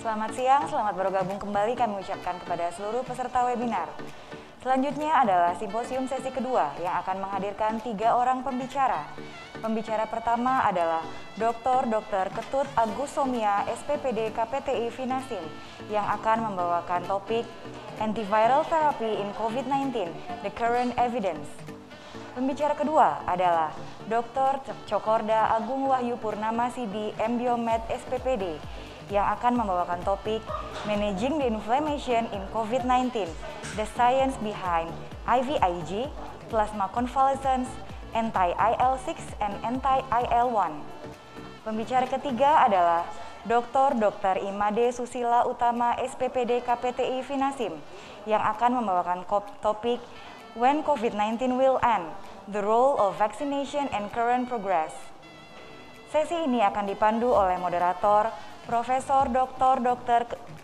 Selamat siang, selamat bergabung kembali kami ucapkan kepada seluruh peserta webinar. Selanjutnya adalah simposium sesi kedua yang akan menghadirkan 3 orang pembicara. Pembicara pertama adalah Dr. Ketut Agus Somia, SPPD KPTI Finasim, yang akan membawakan topik Antiviral Therapy in COVID-19, The Current Evidence. Pembicara kedua adalah Dr. Cokorda Agung Wahyu Purnama Sidi, MBiomed SPPD, yang akan membawakan topik Managing the Inflammation in COVID-19, The Science Behind IVIG, Plasma Convalescence, Anti-IL-6 and Anti-IL-1. Pembicara ketiga adalah Dr. Imade Susila Utama, SPPD KPTI Finasim, yang akan membawakan topik When COVID-19 Will End, The Role of Vaccination and Current Progress. Sesi ini akan dipandu oleh moderator Profesor Dr.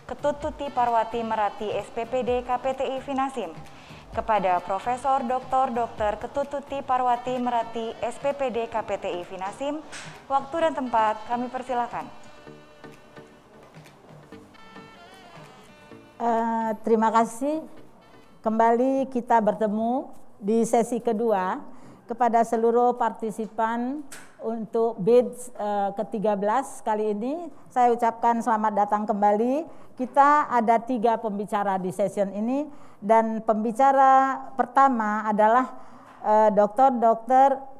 Ketut Tuti Parwati Merati, SPPD KPTI Finasim. Kepada Profesor Dr. Ketut Tuti Parwati Merati, SPPD KPTI Finasim, waktu dan tempat kami persilakan. Terima kasih. Kembali kita bertemu di sesi kedua. Kepada seluruh partisipan untuk BID ke-13 kali ini, saya ucapkan selamat datang kembali. Kita ada 3 pembicara di session ini, dan pembicara pertama adalah Dr.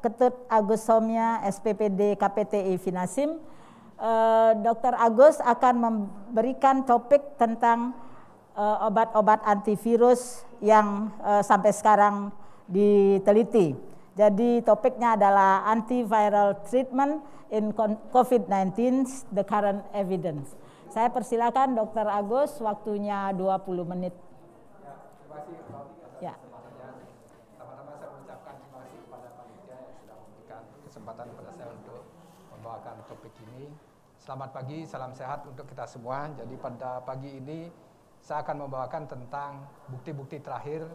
Ketut Agus Somia, SPPD KPTI Finasim. Dr. Agus akan memberikan topik tentang obat-obat antivirus yang sampai sekarang diteliti. Jadi topiknya adalah Antiviral Treatment in COVID-19, The Current Evidence. Saya persilakan Dr. Agus, waktunya 20 menit. Ya, terima kasih Mbak. Pertama-tama saya mengucapkan terima kasih kepada panitia yang sudah memberikan kesempatan kepada saya untuk membawakan topik ini. Selamat pagi, salam sehat untuk kita semua. Jadi pada pagi ini saya akan membawakan tentang bukti-bukti terakhir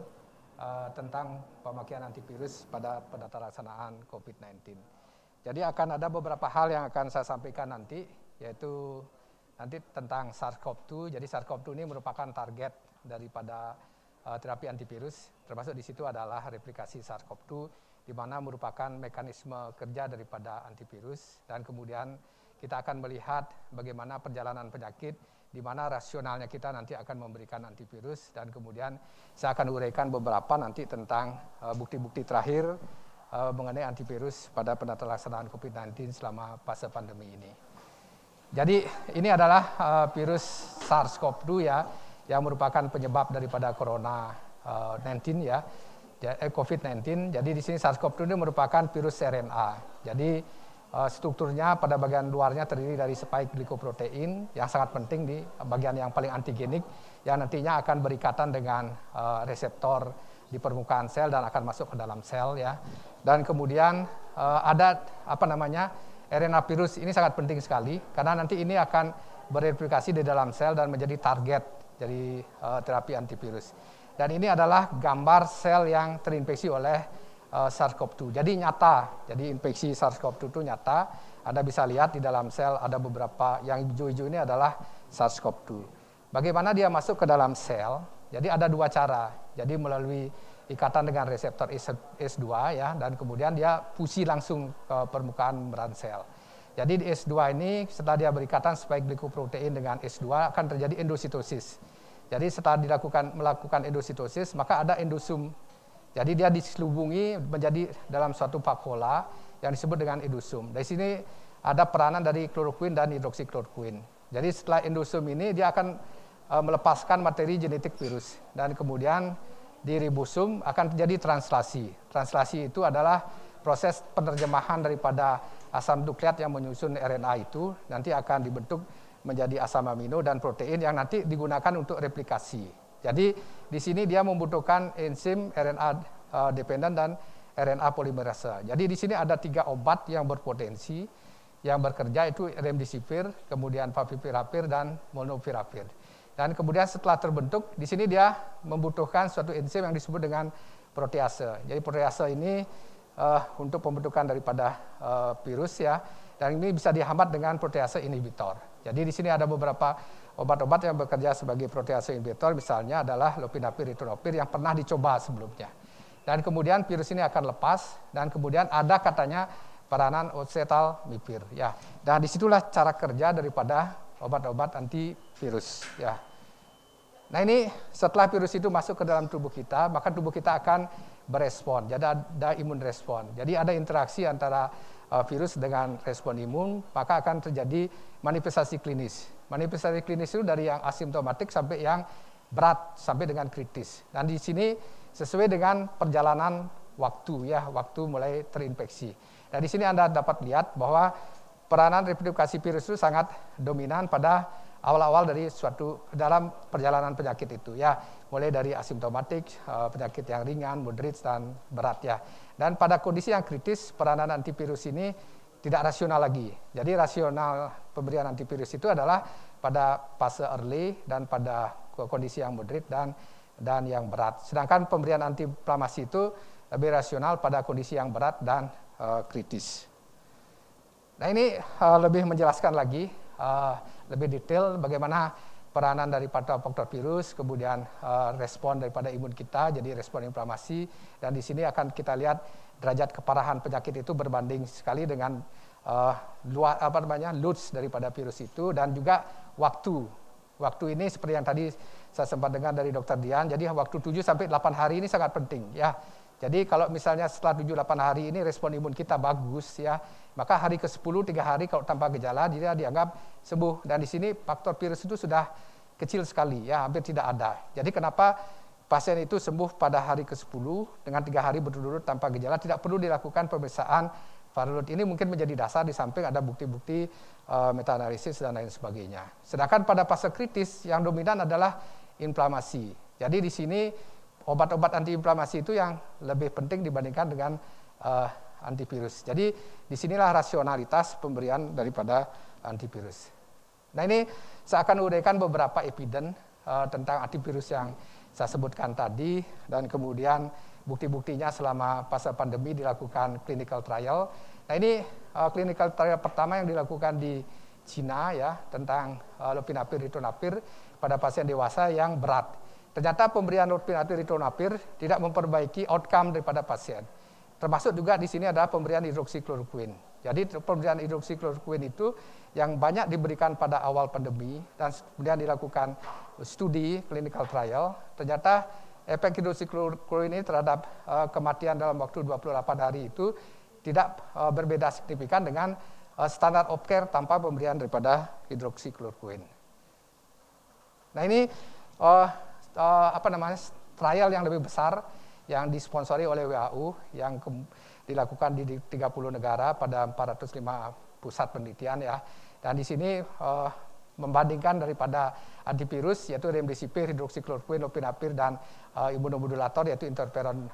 tentang pemakaian antivirus pada penata laksanaan COVID-19. Jadi akan ada beberapa hal yang akan saya sampaikan nanti, yaitu nanti tentang SARS-CoV-2. Jadi SARS-CoV-2 ini merupakan target daripada terapi antivirus, termasuk di situ adalah replikasi SARS-CoV-2, di mana merupakan mekanisme kerja daripada antivirus, dan kemudian kita akan melihat bagaimana perjalanan penyakit, di mana rasionalnya kita nanti akan memberikan antivirus, dan kemudian saya akan uraikan beberapa nanti tentang bukti-bukti terakhir mengenai antivirus pada penata laksanaan COVID-19 selama fase pandemi ini. Jadi ini adalah virus SARS-CoV-2 ya, yang merupakan penyebab daripada COVID-19 ya, COVID-19. Jadi di sini SARS-CoV-2 ini merupakan virus RNA. Jadi strukturnya pada bagian luarnya terdiri dari spike glikoprotein yang sangat penting di bagian yang paling antigenik, yang nantinya akan berikatan dengan reseptor di permukaan sel dan akan masuk ke dalam sel ya. Dan kemudian ada RNA virus ini sangat penting sekali karena nanti ini akan bereplikasi di dalam sel dan menjadi target dari terapi antivirus. Dan ini adalah gambar sel yang terinfeksi oleh SARS-CoV-2. Jadi nyata, jadi infeksi SARS-CoV-2 itu nyata. Anda bisa lihat di dalam sel ada beberapa, yang hijau-hijau ini adalah SARS-CoV-2. Bagaimana dia masuk ke dalam sel? Jadi ada 2 cara. Jadi melalui ikatan dengan reseptor S2 ya, dan kemudian dia fusi langsung ke permukaan membran sel. Jadi di S2 ini setelah dia berikatan spike glikoprotein dengan S2 akan terjadi endositosis. Jadi setelah melakukan endositosis, maka ada endosum. Jadi dia diselubungi menjadi dalam suatu vakuola yang disebut dengan endosum. Dari sini ada peranan dari kloroquine dan hidroksikloroquine. Jadi setelah endosum ini dia akan melepaskan materi genetik virus, dan kemudian di ribosum akan terjadi translasi. Translasi itu adalah proses penerjemahan daripada asam nukleat yang menyusun RNA itu nanti akan dibentuk menjadi asam amino dan protein yang nanti digunakan untuk replikasi. Jadi di sini dia membutuhkan enzim RNA dependent dan RNA polimerase. Jadi di sini ada 3 obat yang berpotensi yang bekerja, itu remdesivir, kemudian favipiravir dan molnupiravir. Dan kemudian setelah terbentuk di sini dia membutuhkan suatu enzim yang disebut dengan protease. Jadi protease ini untuk pembentukan daripada virus ya, dan ini bisa dihambat dengan protease inhibitor. Jadi di sini ada beberapa obat-obat yang bekerja sebagai protease inhibitor, misalnya adalah lopinavir, ritonavir yang pernah dicoba sebelumnya. Dan kemudian virus ini akan lepas, dan kemudian ada katanya peranan oseltamivir. Ya, dan disitulah cara kerja daripada obat-obat antivirus. Ya. Nah ini setelah virus itu masuk ke dalam tubuh kita, maka tubuh kita akan berespon. Jadi ada imun respon. Jadi ada interaksi antara virus dengan respon imun, maka akan terjadi manifestasi klinis. Manifestasi klinis itu dari yang asimptomatik sampai yang berat, sampai dengan kritis. Dan di sini sesuai dengan perjalanan waktu, ya, waktu mulai terinfeksi. Nah di sini Anda dapat lihat bahwa peranan replikasi virus itu sangat dominan pada awal-awal dari suatu dalam perjalanan penyakit itu, ya, mulai dari asimptomatik, penyakit yang ringan, moderate, dan berat, ya. Dan pada kondisi yang kritis, peranan antivirus ini tidak rasional lagi. Jadi rasional pemberian antivirus itu adalah pada fase early dan pada kondisi yang moderate dan yang berat. Sedangkan pemberian antiinflamasi itu lebih rasional pada kondisi yang berat dan kritis. Nah ini lebih menjelaskan lagi, lebih detail bagaimana peranan daripada faktor virus, kemudian respon daripada imun kita, jadi respon inflamasi, dan di sini akan kita lihat derajat keparahan penyakit itu berbanding sekali dengan loads daripada virus itu, dan juga waktu. Waktu ini seperti yang tadi saya sempat dengar dari Dr. Dian, jadi waktu 7 sampai 8 hari ini sangat penting, ya. Jadi kalau misalnya setelah 7-8 hari ini respon imun kita bagus, ya, maka hari ke-10 3 hari kalau tanpa gejala dia dianggap sembuh, dan di sini faktor virus itu sudah kecil sekali, ya, hampir tidak ada. Jadi kenapa pasien itu sembuh pada hari ke-10 dengan 3 hari berturut-turut tanpa gejala, tidak perlu dilakukan pemeriksaan viral load. Ini mungkin menjadi dasar di samping ada bukti-bukti meta-analisis dan lain sebagainya. Sedangkan pada fase kritis yang dominan adalah inflamasi. Jadi di sini obat-obat antiinflamasi itu yang lebih penting dibandingkan dengan antivirus. Jadi disinilah rasionalitas pemberian daripada antivirus. Nah ini saya akan uraikan beberapa evidence tentang antivirus yang saya sebutkan tadi, dan kemudian bukti-buktinya selama fase pandemi dilakukan clinical trial. Nah ini clinical trial pertama yang dilakukan di Cina, ya, tentang lopinavir, ritonavir pada pasien dewasa yang berat. Ternyata pemberian lopinavir, ritonavir tidak memperbaiki outcome daripada pasien. Termasuk juga di sini ada pemberian hidroksikloroquine. Jadi pemberian hidroksikloroquine itu yang banyak diberikan pada awal pandemi dan kemudian dilakukan studi clinical trial. Ternyata efek hidroksikloroquine ini terhadap kematian dalam waktu 28 hari itu tidak berbeda signifikan dengan standar of care tanpa pemberian daripada hidroksikloroquine. Nah ini trial yang lebih besar yang disponsori oleh WHO yang dilakukan di 30 negara pada 405 pusat penelitian, ya. Dan di sini membandingkan daripada antivirus yaitu remdesivir, hidroksikloroquine, lopinavir, dan imunomodulator yaitu interferon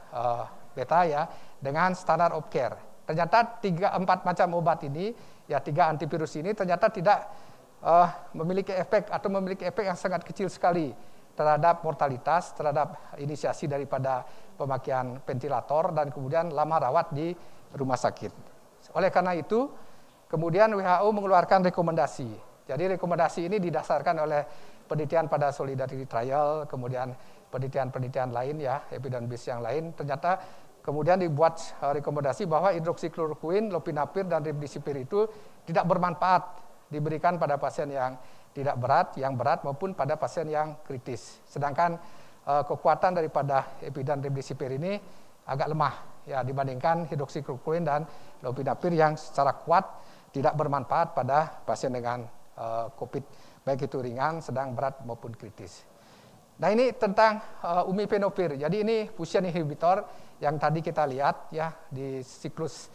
beta, ya, dengan standar of care. Ternyata 4 macam obat ini, ya, 3 antivirus ini ternyata tidak memiliki efek atau memiliki efek yang sangat kecil sekali terhadap mortalitas, terhadap inisiasi daripada pemakaian ventilator, dan kemudian lama rawat di rumah sakit. Oleh karena itu, kemudian WHO mengeluarkan rekomendasi. Jadi rekomendasi ini didasarkan oleh penelitian pada Solidarity Trial, kemudian penelitian-penelitian lain, ya, evidence base yang lain. Ternyata kemudian dibuat rekomendasi bahwa hidroksikloroquine, lopinavir, dan remdesivir itu tidak bermanfaat diberikan pada pasien yang tidak berat, yang berat maupun pada pasien yang kritis. Sedangkan kekuatan daripada evidence remdesivir ini agak lemah, ya, dibandingkan hidroksikloroquine dan lopinavir yang secara kuat tidak bermanfaat pada pasien dengan COVID, baik itu ringan, sedang, berat maupun kritis. Nah ini tentang umipenovir. Jadi ini fusion inhibitor yang tadi kita lihat, ya, di siklus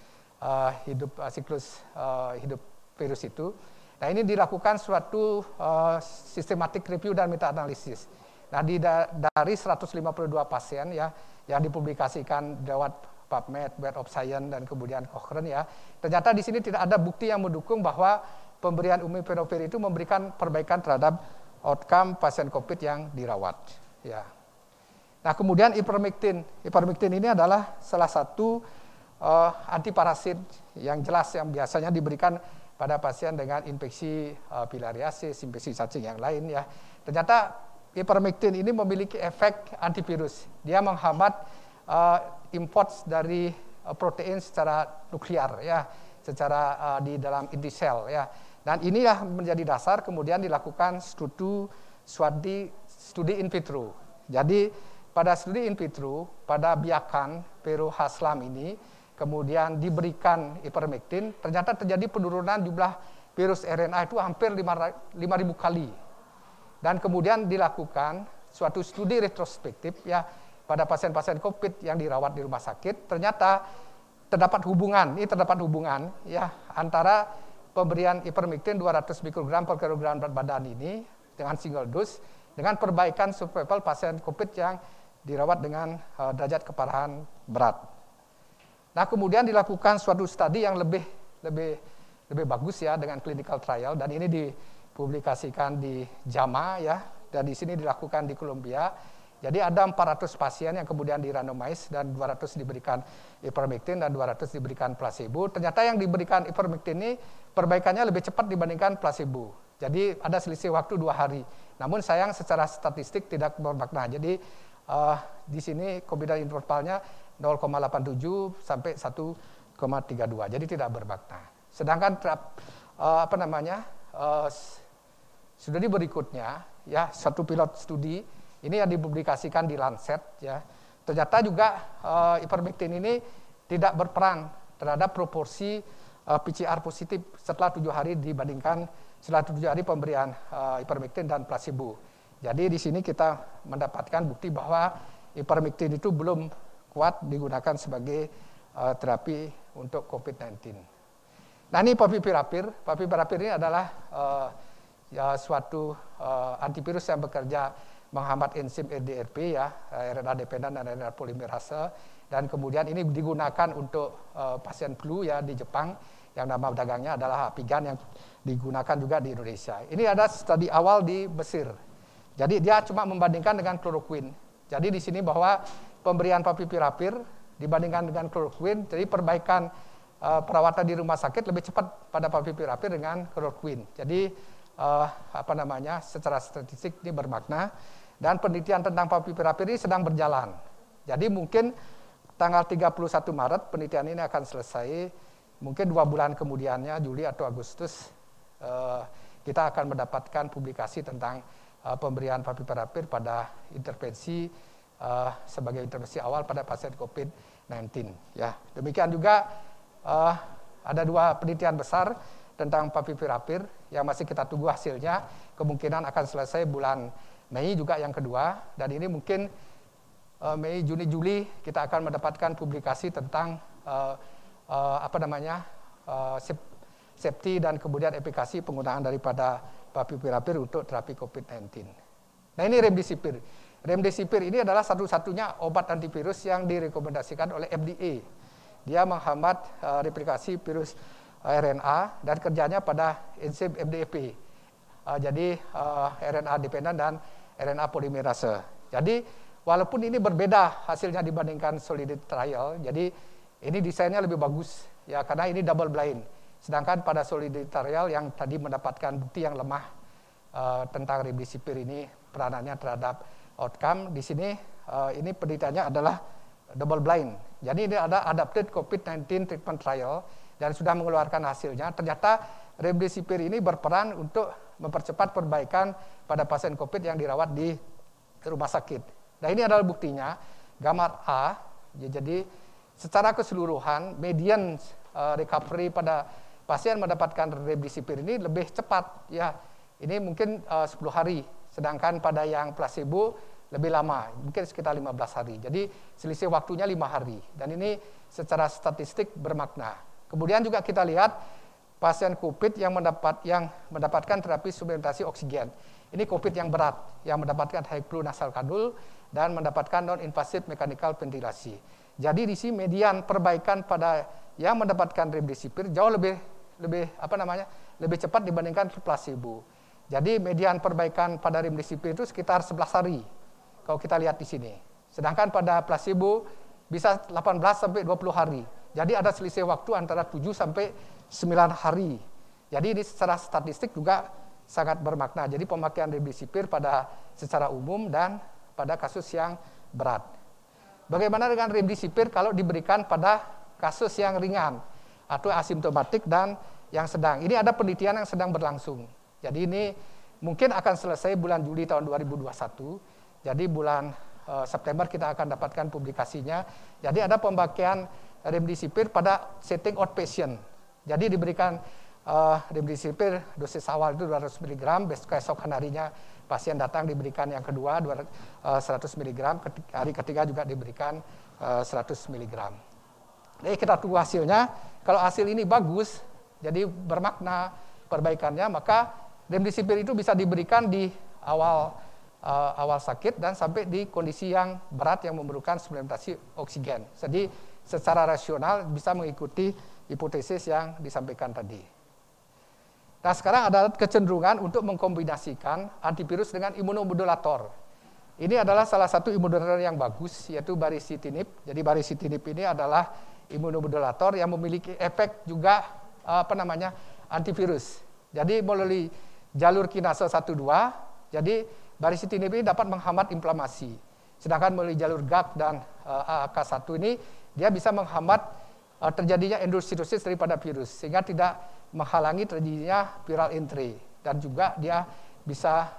hidup virus itu. Nah ini dilakukan suatu systematic review dan meta-analisis. Nah dari 152 pasien, ya, yang dipublikasikan lewat PubMed, Web of Science, dan kemudian Cochrane, ya, ternyata di sini tidak ada bukti yang mendukung bahwa pemberian umipenovir itu memberikan perbaikan terhadap outcome pasien COVID yang dirawat, ya. Nah kemudian ivermectin ini adalah salah satu antiparasit yang jelas yang biasanya diberikan pada pasien dengan infeksi filariasis, infeksi cacing yang lain ya. Ternyata ivermectin ini memiliki efek antivirus. Dia menghambat import dari protein secara nuklear ya, secara di dalam inti sel ya. Dan inilah menjadi dasar kemudian dilakukan studi in vitro. Jadi pada studi in vitro pada biakan Perohaslam ini kemudian diberikan ivermectin, ternyata terjadi penurunan jumlah virus RNA itu hampir 5.000 kali. Dan kemudian dilakukan suatu studi retrospektif ya pada pasien-pasien COVID yang dirawat di rumah sakit, ternyata terdapat hubungan ya antara pemberian ivermectin 200 mikrogram per kilogram berat badan ini dengan single dose dengan perbaikan survival pasien COVID yang dirawat dengan derajat keparahan berat. Nah, kemudian dilakukan suatu studi yang lebih bagus ya dengan clinical trial, dan ini dipublikasikan di JAMA ya, dan di sini dilakukan di Columbia. Jadi ada 400 pasien yang kemudian di-randomize dan 200 diberikan ivermectin dan 200 diberikan placebo. Ternyata yang diberikan ivermectin ini perbaikannya lebih cepat dibandingkan placebo. Jadi ada selisih waktu 2 hari. Namun sayang secara statistik tidak bermakna. Jadi di sini confidence intervalnya 0,87 sampai 1,32. Jadi tidak bermakna. Sedangkan studi berikutnya ya, satu pilot studi ini yang dipublikasikan di Lancet ya. Ternyata juga ivermectin ini tidak berperan terhadap proporsi PCR positif setelah 7 hari dibandingkan setelah 7 hari pemberian ivermectin dan placebo. Jadi di sini kita mendapatkan bukti bahwa ivermectin itu belum kuat digunakan sebagai terapi untuk COVID-19. Nah, ini favipiravir. Favipiravir ini adalah suatu antivirus yang bekerja menghambat enzim RDRP ya, RNA dependent dan RNA polimerase, dan kemudian ini digunakan untuk pasien flu ya di Jepang, yang nama dagangnya adalah Apigan, yang digunakan juga di Indonesia. Ini ada studi awal di Mesir. Jadi dia cuma membandingkan dengan kloroquine. Jadi di sini bahwa pemberian favipiravir dibandingkan dengan kloroquine, jadi perbaikan perawatan di rumah sakit lebih cepat pada favipiravir dengan kloroquine. Jadi secara statistik ini bermakna, dan penelitian tentang favipiravir ini sedang berjalan. Jadi mungkin tanggal 31 Maret penelitian ini akan selesai. Mungkin 2 bulan kemudiannya, Juli atau Agustus, kita akan mendapatkan publikasi tentang pemberian favipiravir pada intervensi sebagai intervensi awal pada pasien COVID-19. Ya, demikian juga ada 2 penelitian besar tentang favipiravir yang masih kita tunggu hasilnya. Kemungkinan akan selesai bulan Mei juga yang kedua, dan ini mungkin Mei, Juni, Juli kita akan mendapatkan publikasi tentang safety dan kemudian efikasi penggunaan daripada favipiravir untuk terapi COVID-19. Nah, ini remdesivir. Remdesivir ini adalah satu-satunya obat antivirus yang direkomendasikan oleh FDA. Dia menghambat replikasi virus RNA dan kerjanya pada enzim MDP. Jadi RNA dependent dan RNA polimerase. Jadi walaupun ini berbeda hasilnya dibandingkan Solidity trial, jadi ini desainnya lebih bagus ya, karena ini double blind. Sedangkan pada Solidity trial yang tadi mendapatkan bukti yang lemah tentang remdesivir ini peranannya terhadap outcome, di sini ini penelitiannya adalah double blind. Jadi ini ada adapted COVID-19 treatment trial dan sudah mengeluarkan hasilnya. Ternyata remdesivir ini berperan untuk mempercepat perbaikan pada pasien COVID yang dirawat di rumah sakit. Nah, ini adalah buktinya, gambar A. Jadi secara keseluruhan median recovery pada pasien mendapatkan remdesivir ini lebih cepat ya. Ini mungkin 10 hari, sedangkan pada yang placebo lebih lama, mungkin sekitar 15 hari. Jadi selisih waktunya 5 hari, dan ini secara statistik bermakna. Kemudian juga kita lihat pasien COVID yang mendapatkan terapi suplementasi oksigen. Ini COVID yang berat, yang mendapatkan high flow nasal kanul dan mendapatkan non-invasive mechanical ventilasi. Jadi di sini median perbaikan pada yang mendapatkan remdesivir jauh lebih cepat dibandingkan placebo. Jadi median perbaikan pada remdesivir itu sekitar 11 hari kalau kita lihat di sini. Sedangkan pada placebo bisa 18 sampai 20 hari. Jadi ada selisih waktu antara 7 sampai 9 hari. Jadi ini secara statistik juga sangat bermakna. Jadi pemakaian remdesivir secara umum dan pada kasus yang berat. Bagaimana dengan remdesivir kalau diberikan pada kasus yang ringan atau asimptomatik dan yang sedang? Ini ada penelitian yang sedang berlangsung. Jadi ini mungkin akan selesai bulan Juli tahun 2021. Jadi bulan September kita akan dapatkan publikasinya. Jadi ada pemakaian remdesivir pada setting outpatient. Jadi diberikan remdesivir dosis awal itu 200 mg, keesokan harinya pasien datang diberikan yang kedua 100 mg, hari ketiga juga diberikan 100 mg. Jadi kita tunggu hasilnya. Kalau hasil ini bagus, jadi bermakna perbaikannya, maka remdesivir itu bisa diberikan di awal sakit dan sampai di kondisi yang berat yang memerlukan suplementasi oksigen. Jadi secara rasional bisa mengikuti hipotesis yang disampaikan tadi. Nah, sekarang ada kecenderungan untuk mengkombinasikan antivirus dengan imunomodulator. Ini adalah salah satu imunomodulator yang bagus, yaitu baricitinib. Jadi baricitinib ini adalah imunomodulator yang memiliki efek juga antivirus. Jadi melalui jalur kinase 1-2, jadi baricitinib ini dapat menghambat inflamasi. Sedangkan melalui jalur GAG dan AAK1 ini dia bisa menghambat terjadinya endositosis daripada virus, sehingga tidak menghalangi terjadinya viral entry, dan juga dia bisa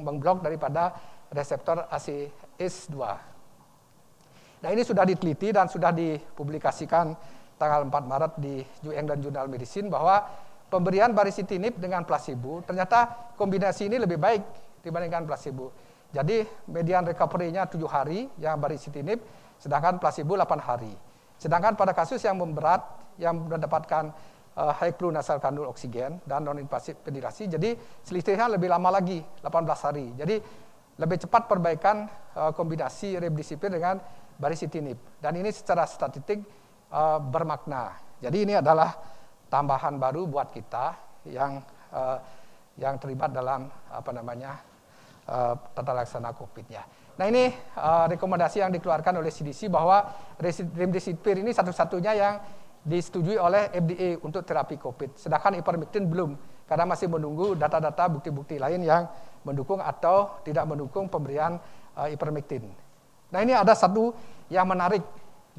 mengblok daripada reseptor ACE2. Nah, ini sudah diteliti dan sudah dipublikasikan tanggal 4 Maret di New England Journal Medicine bahwa pemberian baricitinib dengan placebo ternyata kombinasi ini lebih baik dibandingkan placebo. Jadi median recovery-nya 7 hari yang baricitinib, sedangkan placebo 8 hari. Sedangkan pada kasus yang memberat yang mendapatkan high flow nasal kanul oksigen dan non-invasif ventilasi, jadi selisihnya lebih lama lagi, 18 hari. Jadi lebih cepat perbaikan kombinasi remdesivir dengan baricitinib. Dan ini secara statistik bermakna. Jadi ini adalah tambahan baru buat kita yang terlibat dalam tata laksana COVID-nya. Nah, ini rekomendasi yang dikeluarkan oleh CDC bahwa remdesivir ini satu-satunya yang disetujui oleh FDA untuk terapi COVID. Sedangkan ivermectin belum, karena masih menunggu data-data bukti-bukti lain yang mendukung atau tidak mendukung pemberian ivermectin. Nah, ini ada satu yang menarik.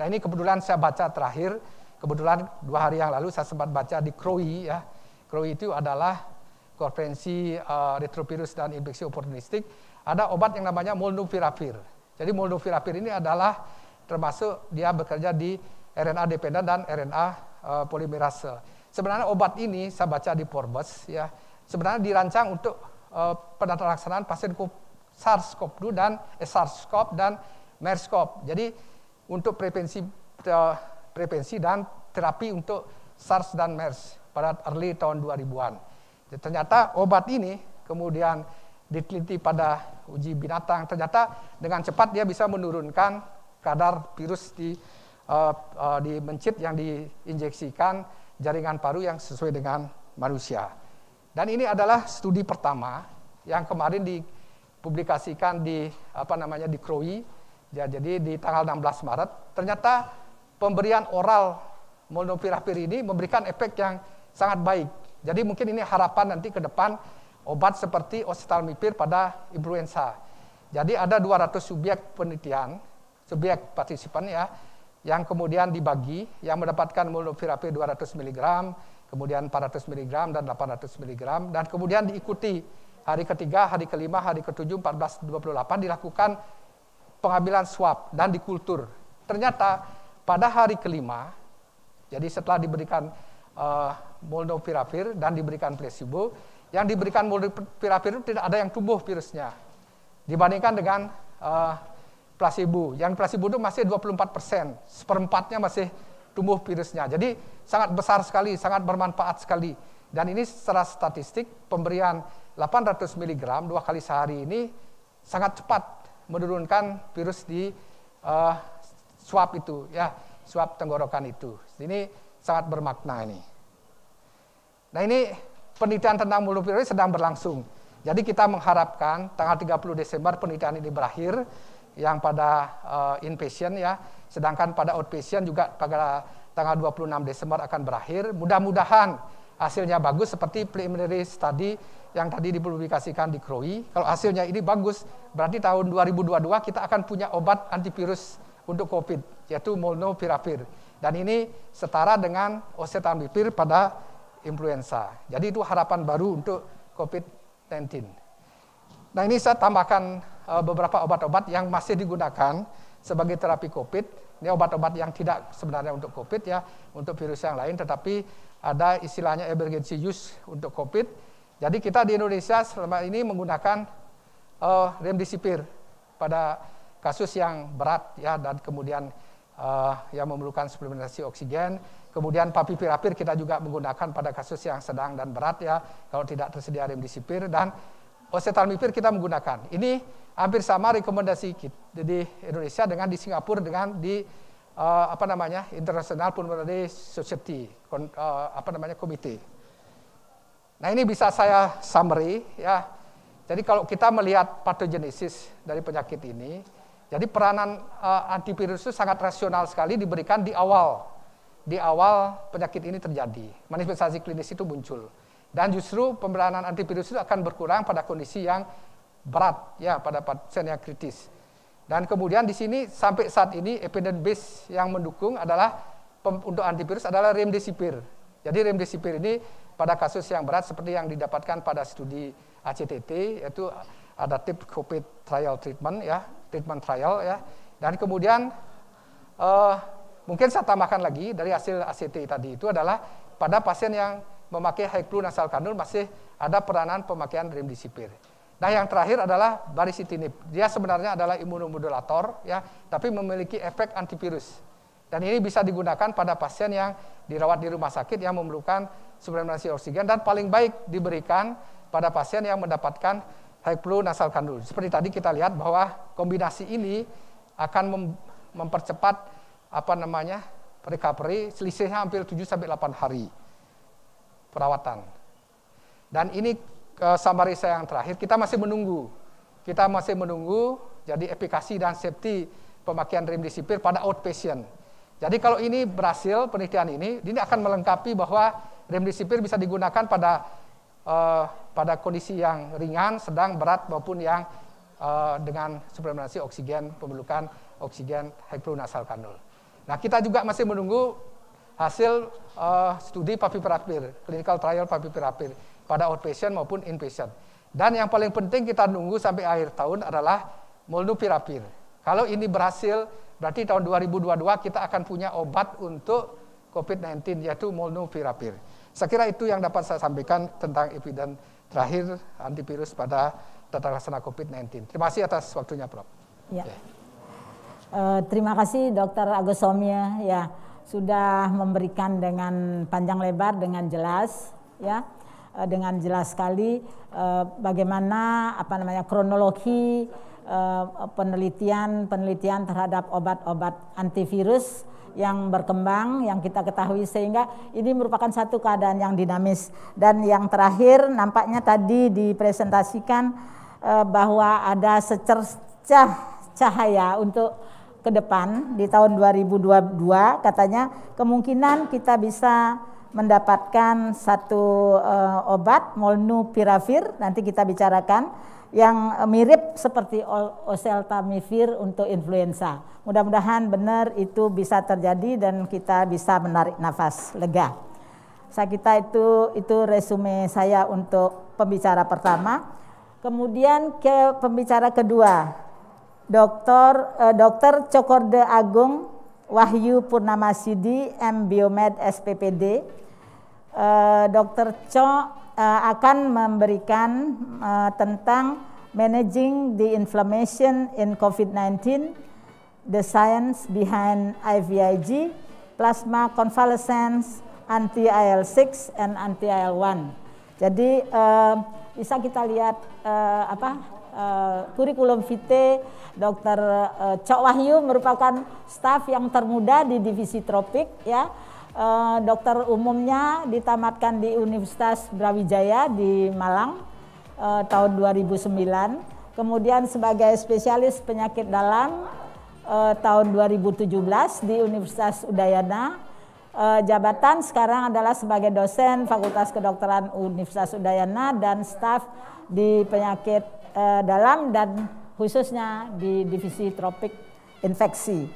Nah, ini kebetulan saya baca terakhir, kebetulan 2 hari yang lalu saya sempat baca di CROI. Ya. CROI itu adalah konferensi retrovirus dan infeksi oportunistik. Ada obat yang namanya molnupiravir. Jadi molnupiravir ini adalah termasuk dia bekerja di RNA dependent dan RNA polimerase. Sebenarnya obat ini saya baca di Forbes ya, sebenarnya dirancang untuk penelaksanaan pasien SARS-CoV-2 dan SARS-CoV dan MERS-CoV. Jadi untuk prevensi dan terapi untuk SARS dan MERS pada early tahun 2000-an. Jadi, ternyata obat ini kemudian diteliti pada uji binatang, ternyata dengan cepat dia bisa menurunkan kadar virus di mencit yang diinjeksikan jaringan paru yang sesuai dengan manusia. Dan ini adalah studi pertama yang kemarin dipublikasikan di di CROI. Ya, jadi di tanggal 16 Maret ternyata pemberian oral molnupiravir ini memberikan efek yang sangat baik. Jadi mungkin ini harapan nanti ke depan obat seperti oseltamivir pada influenza. Jadi ada 200 subjek penelitian, subjek partisipan ya, yang kemudian dibagi, yang mendapatkan molnupiravir 200 mg, kemudian 400 mg dan 800 mg, dan kemudian diikuti hari ketiga, hari kelima, hari ketujuh, 14, 28 dilakukan pengambilan swab dan dikultur. Ternyata pada hari kelima, jadi setelah diberikan molnupiravir dan diberikan placebo, yang diberikan molnupiravir itu tidak ada yang tumbuh virusnya dibandingkan dengan placebo. Yang placebo itu masih 24%, seperempatnya masih tumbuh virusnya. Jadi sangat besar sekali, sangat bermanfaat sekali. Dan ini secara statistik pemberian 800 mg 2 kali sehari ini sangat cepat menurunkan virus di swab itu, ya, swab tenggorokan itu. Ini sangat bermakna ini. Nah, ini penelitian tentang molnupiravir sedang berlangsung. Jadi kita mengharapkan tanggal 30 Desember penelitian ini berakhir, yang pada inpatient ya, sedangkan pada outpatient juga pada tanggal 26 Desember akan berakhir. Mudah-mudahan hasilnya bagus seperti preliminary study yang tadi dipublikasikan di CROI. Kalau hasilnya ini bagus, berarti tahun 2022 kita akan punya obat antivirus untuk COVID, yaitu molnupiravir. Dan ini setara dengan oseltamivir pada influenza. Jadi itu harapan baru untuk COVID-19. Nah ini saya tambahkan beberapa obat-obat yang masih digunakan sebagai terapi COVID. Ini obat-obat yang tidak sebenarnya untuk COVID ya, untuk virus yang lain, tetapi ada istilahnya emergency use untuk COVID. Jadi kita di Indonesia selama ini menggunakan remdesivir pada kasus yang berat ya, dan kemudian yang memerlukan suplementasi oksigen. Kemudian favipiravir kita juga menggunakan pada kasus yang sedang dan berat ya, kalau tidak tersedia remdesivir, dan oseltamivir kita menggunakan. Ini hampir sama rekomendasi di Indonesia dengan di Singapura dengan di International Pulmonary Society Committee. Nah ini bisa saya summary ya. Jadi kalau kita melihat patogenesis dari penyakit ini, jadi peranan antivirus itu sangat rasional sekali diberikan di awal penyakit ini terjadi. Manifestasi klinis itu muncul. Dan justru pemeranan antivirus itu akan berkurang pada kondisi yang berat ya, pada pasien yang kritis. Dan kemudian di sini sampai saat ini evidence base yang mendukung adalah untuk antivirus adalah remdesivir. Jadi remdesivir ini pada kasus yang berat seperti yang didapatkan pada studi ACTT, yaitu Adaptive COVID Trial Treatment ya, treatment trial ya. Dan kemudian mungkin saya tambahkan lagi dari hasil ACT tadi itu adalah pada pasien yang memakai high flu nasal kanul masih ada peranan pemakaian remdesivir. Nah yang terakhir adalah baricitinib. Dia sebenarnya adalah imunomodulator ya, tapi memiliki efek antivirus. Dan ini bisa digunakan pada pasien yang dirawat di rumah sakit yang memerlukan suplementasi oksigen, dan paling baik diberikan pada pasien yang mendapatkan high flu nasal kanul. Seperti tadi kita lihat bahwa kombinasi ini akan mempercepat recovery, selisihnya hampir 7-8 hari perawatan. Dan ini summary saya yang terakhir, kita masih menunggu. Jadi efikasi dan safety pemakaian remdesivir pada outpatient. Jadi kalau ini berhasil, penelitian ini akan melengkapi bahwa remdesivir bisa digunakan pada kondisi yang ringan, sedang, berat maupun yang dengan suplementasi oksigen, pemerlukan oksigen high flu nasal kanul. Nah kita juga masih menunggu hasil studi favipiravir, clinical trial favipiravir pada outpatient maupun inpatient. Dan yang paling penting kita nunggu sampai akhir tahun adalah molnupiravir. Kalau ini berhasil, berarti tahun 2022 kita akan punya obat untuk COVID-19 yaitu molnupiravir. Saya kira itu yang dapat saya sampaikan tentang evidence terakhir antivirus pada tata laksana COVID-19. Terima kasih atas waktunya, Prof. Ya. Terima kasih Dr. Agus Somya ya, sudah memberikan dengan panjang lebar dengan jelas ya, dengan jelas sekali bagaimana kronologi penelitian terhadap obat-obat antivirus yang berkembang, yang kita ketahui, sehingga ini merupakan satu keadaan yang dinamis. Dan yang terakhir nampaknya tadi dipresentasikan bahwa ada secercah cahaya untuk ke depan di tahun 2022, katanya kemungkinan kita bisa mendapatkan satu obat molnupiravir, nanti kita bicarakan, yang mirip seperti oseltamivir untuk influenza. Mudah-mudahan benar itu bisa terjadi dan kita bisa menarik nafas lega. Saya kira itu resume saya untuk pembicara pertama. Kemudian ke pembicara kedua, Dr. Cokorde Agung Wahyu Purnamasidi, M. Biomed SPPD. Dr. Cok akan memberikan tentang managing the inflammation in COVID-19, the science behind IVIG, plasma convalescence, anti-IL-6 and anti-IL-1. Jadi bisa kita lihat kurikulum vitae Dr. Cok Wahyu merupakan staf yang termuda di divisi tropik ya. Dokter umumnya ditamatkan di Universitas Brawijaya di Malang tahun 2009. Kemudian sebagai spesialis penyakit dalam tahun 2017 di Universitas Udayana. jabatan sekarang adalah sebagai dosen Fakultas Kedokteran Universitas Udayana dan staf di penyakit dalam dan khususnya di divisi tropik infeksi.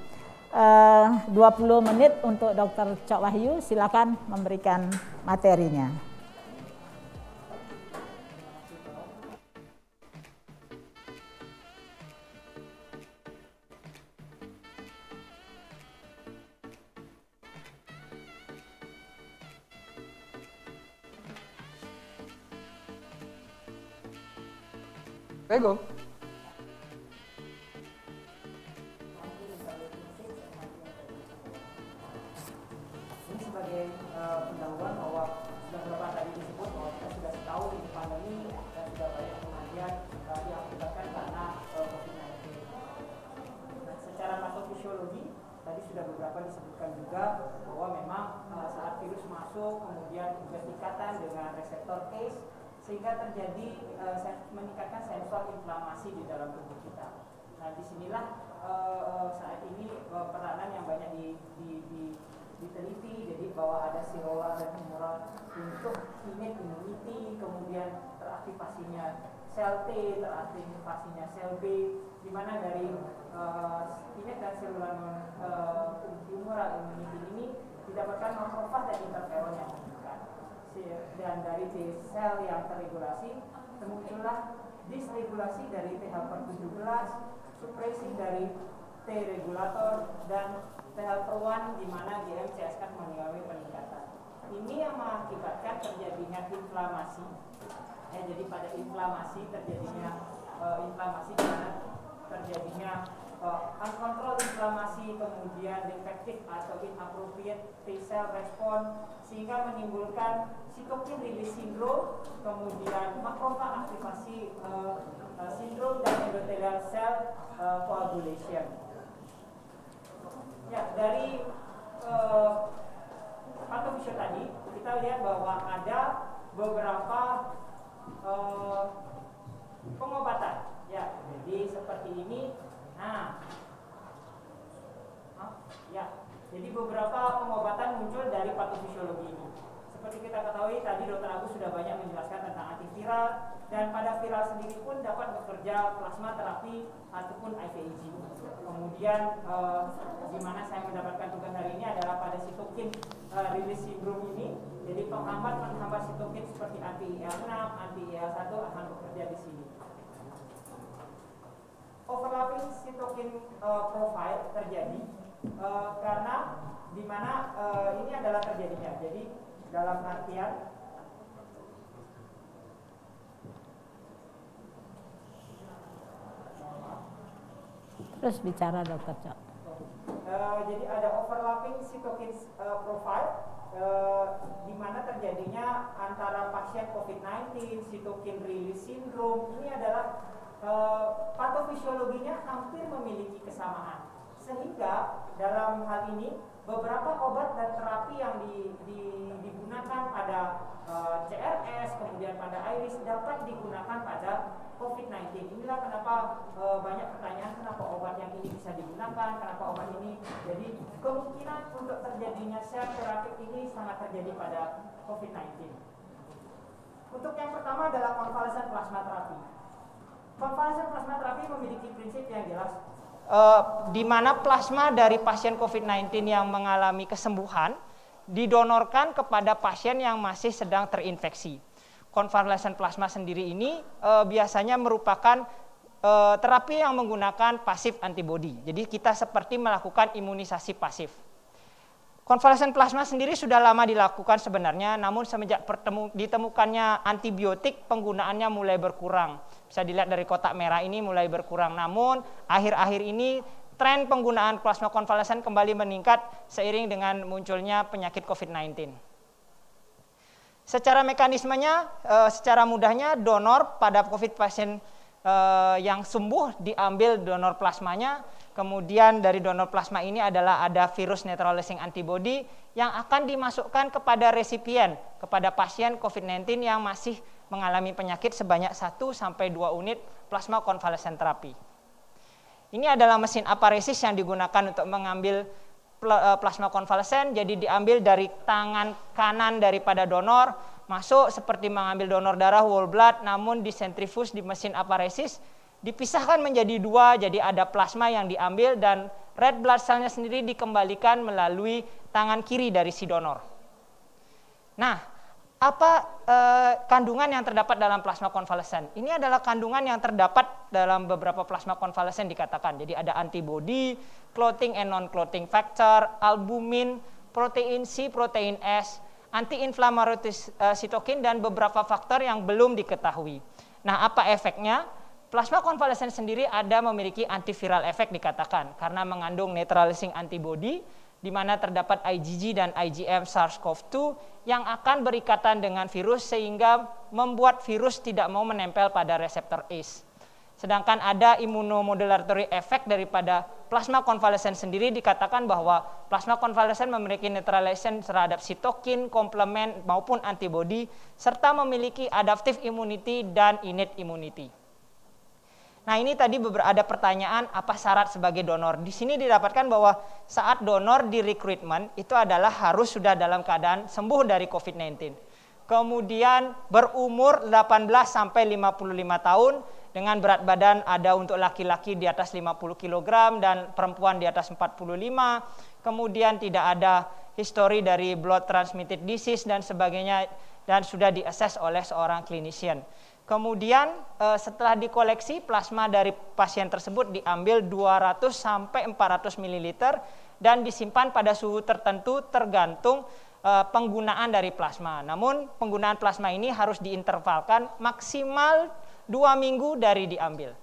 20 menit untuk Dr. Cok Wahyu, silakan memberikan materinya. Pego. Ini sebagai pendahuluan bahwa sudah beberapa tadi disebut bahwa kita sudah tahu ini pandemi dan sudah banyak kematian diakibatkan karena COVID-19. Nah, secara patofisiologi tadi sudah beberapa disebutkan juga bahwa memang saat virus masuk kemudian berikatan dengan reseptor ACE sehingga terjadi meningkatkan sensor inflamasi di dalam tubuh kita. Nah, disinilah saat ini peranan yang banyak diteliti, jadi bahwa ada sirola dan humoral untuk innate immunity, kemudian teraktivasinya sel T, teraktivasinya sel B, di mana dari innate dan selular humoral immunity ini didapatkan makrofag dan interferon yang meningkat. Dan dari T sel yang terregulasi muncullah disregulasi dari TH/17, supresi dari T regulator dan T helper 1 di mana GM-CSF mengalami peningkatan. Ini yang mengakibatkan terjadinya inflamasi. Jadi pada inflamasi terjadinya inflamasi karena terjadinya uncontrolled inflamasi, kemudian defective atau inappropriate T-cell respon sehingga menimbulkan cytokine release syndrome, kemudian makrofag aktivasi syndrome dan endothelial cell coagulation. Ya, dari patofisio tadi kita lihat bahwa ada beberapa pengobatan. Ya, jadi seperti ini. Nah, ya, jadi beberapa pengobatan muncul dari patofisiologi ini. Seperti kita ketahui tadi Dr. Agus sudah banyak menjelaskan tentang antiviral dan pada viral sendiri pun dapat bekerja plasma terapi ataupun IVIG. Kemudian di mana saya mendapatkan tugas hari ini adalah pada sitokin release syndrome ini. Jadi penghambat sitokin seperti anti-IL6, anti-IL1 akan bekerja di sini. Overlapping sitokin profile terjadi karena di mana ini adalah terjadinya. Jadi dalam artian terus bicara Dr. Cok. Jadi ada overlapping sitokin profile di mana terjadinya antara pasien COVID-19, sitokin release syndrome. Ini adalah patofisiologinya hampir memiliki kesamaan, sehingga dalam hal ini beberapa obat dan terapi yang digunakan pada CRS kemudian pada iris dapat digunakan pada COVID-19. Inilah kenapa banyak pertanyaan kenapa obat yang ini bisa digunakan, kenapa obat ini. Jadi kemungkinan untuk terjadinya sel terapik ini sangat terjadi pada COVID-19. Untuk yang pertama adalah convalescent plasma therapy. Convalescent plasma therapy memiliki prinsip yang jelas, di mana plasma dari pasien COVID-19 yang mengalami kesembuhan didonorkan kepada pasien yang masih sedang terinfeksi. Convalescent plasma sendiri ini biasanya merupakan terapi yang menggunakan pasif antibody. Jadi kita seperti melakukan imunisasi pasif. Convalescent plasma sendiri sudah lama dilakukan sebenarnya, namun semenjak ditemukannya antibiotik penggunaannya mulai berkurang. Bisa dilihat dari kotak merah ini mulai berkurang. Namun akhir-akhir ini tren penggunaan plasma konvalesen kembali meningkat seiring dengan munculnya penyakit COVID-19. Secara mekanismenya, secara mudahnya donor pada COVID pasien yang sembuh diambil donor plasmanya. Kemudian dari donor plasma ini adalah ada virus neutralizing antibody yang akan dimasukkan kepada resipien, kepada pasien COVID-19 yang masih mengalami penyakit sebanyak 1-2 unit plasma konvalesen terapi. Ini adalah mesin aparesis yang digunakan untuk mengambil plasma konvalesen, jadi diambil dari tangan kanan daripada donor, masuk seperti mengambil donor darah whole blood, namun disentrifus di mesin aparesis, dipisahkan menjadi dua, jadi ada plasma yang diambil dan red blood cell-nya sendiri dikembalikan melalui tangan kiri dari si donor. Nah, apa kandungan yang terdapat dalam plasma konvalesen? Ini adalah kandungan yang terdapat dalam beberapa plasma konvalesen dikatakan. Jadi ada antibody, clotting and non-clotting factor, albumin, protein C, protein S, anti-inflammatory cytokine, dan beberapa faktor yang belum diketahui. Nah, apa efeknya? Plasma konvalesen sendiri memiliki antiviral efek dikatakan karena mengandung neutralizing antibody, di mana terdapat IgG dan IgM SARS-CoV-2 yang akan berikatan dengan virus sehingga membuat virus tidak mau menempel pada reseptor ACE. Sedangkan ada immunomodulatory effect daripada plasma konvalesen sendiri, dikatakan bahwa plasma konvalesen memiliki neutralization terhadap sitokin, komplement maupun antibody, serta memiliki adaptive immunity dan innate immunity. Nah, ini tadi ada pertanyaan apa syarat sebagai donor. Di sini didapatkan bahwa saat donor di rekrutmen itu adalah harus sudah dalam keadaan sembuh dari COVID-19. Kemudian berumur 18 sampai 55 tahun dengan berat badan ada untuk laki-laki di atas 50 kg dan perempuan di atas 45. Kemudian tidak ada histori dari blood transmitted disease dan sebagainya dan sudah diakses oleh seorang clinician. Kemudian setelah dikoleksi plasma dari pasien tersebut diambil 200 sampai 400 ml dan disimpan pada suhu tertentu tergantung penggunaan dari plasma. Namun penggunaan plasma ini harus diintervalkan maksimal 2 minggu dari diambil.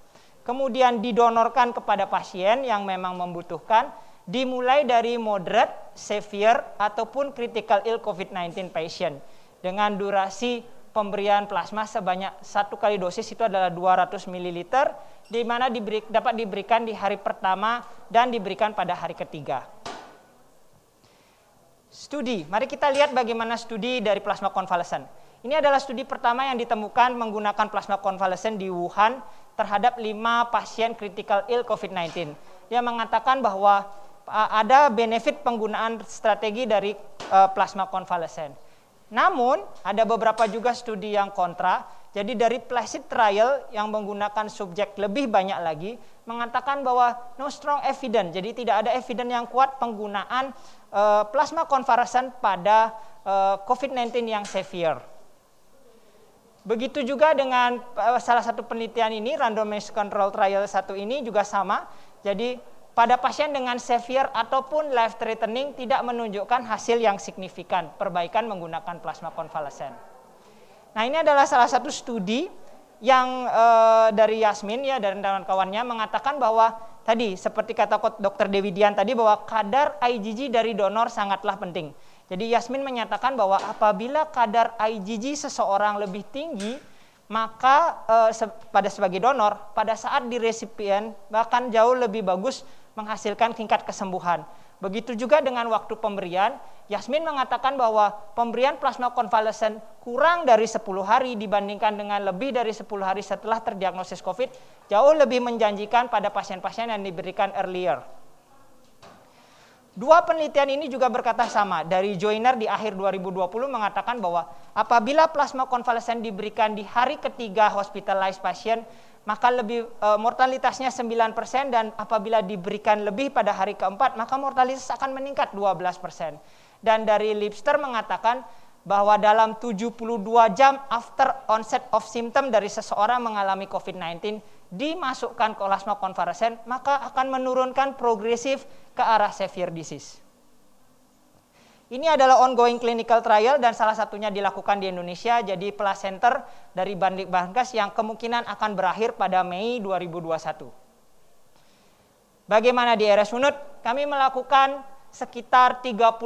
Kemudian didonorkan kepada pasien yang memang membutuhkan, dimulai dari moderate, severe ataupun critical ill COVID-19 patient dengan durasi pemberian plasma sebanyak 1 kali dosis itu adalah 200 ml, di mana dapat diberikan di hari pertama dan diberikan pada hari ketiga. Studi, mari kita lihat bagaimana studi dari plasma konvalesen. Ini adalah studi pertama yang ditemukan menggunakan plasma konvalesen di Wuhan terhadap 5 pasien critical ill COVID-19. Dia mengatakan bahwa ada benefit penggunaan strategi dari plasma konvalesen. Namun, ada beberapa juga studi yang kontra. Jadi dari placid trial yang menggunakan subjek lebih banyak lagi, mengatakan bahwa no strong evidence. Jadi tidak ada evidence yang kuat penggunaan plasma konvalesen pada COVID-19 yang severe. Begitu juga dengan salah satu penelitian ini, randomized control trial 1 ini juga sama. Jadi pada pasien dengan severe ataupun life threatening tidak menunjukkan hasil yang signifikan perbaikan menggunakan plasma konvalesen. Nah, ini adalah salah satu studi yang dari Yasmin ya dan kawan-kawannya mengatakan bahwa tadi seperti kata Dr. Dewi Dian tadi bahwa kadar IgG dari donor sangatlah penting. Jadi Yasmin menyatakan bahwa apabila kadar IgG seseorang lebih tinggi, maka pada sebagai donor pada saat di resipien bahkan jauh lebih bagus menghasilkan tingkat kesembuhan. Begitu juga dengan waktu pemberian, Yasmin mengatakan bahwa pemberian plasma konvalesen kurang dari 10 hari dibandingkan dengan lebih dari 10 hari setelah terdiagnosis COVID jauh lebih menjanjikan pada pasien-pasien yang diberikan earlier. 2 penelitian ini juga berkata sama. Dari Joyner di akhir 2020 mengatakan bahwa apabila plasma konvalesen diberikan di hari ketiga hospitalized pasien, maka mortalitasnya 9% dan apabila diberikan lebih pada hari keempat, maka mortalitas akan meningkat 12%. Dan dari Lipster mengatakan bahwa dalam 72 jam after onset of symptom dari seseorang mengalami COVID-19, dimasukkan ke plasma konvalesen, maka akan menurunkan progresif ke arah severe disease. Ini adalah ongoing clinical trial dan salah satunya dilakukan di Indonesia, jadi placenter dari Bangkas yang kemungkinan akan berakhir pada Mei 2021. Bagaimana di RS Unut? Kami melakukan sekitar 35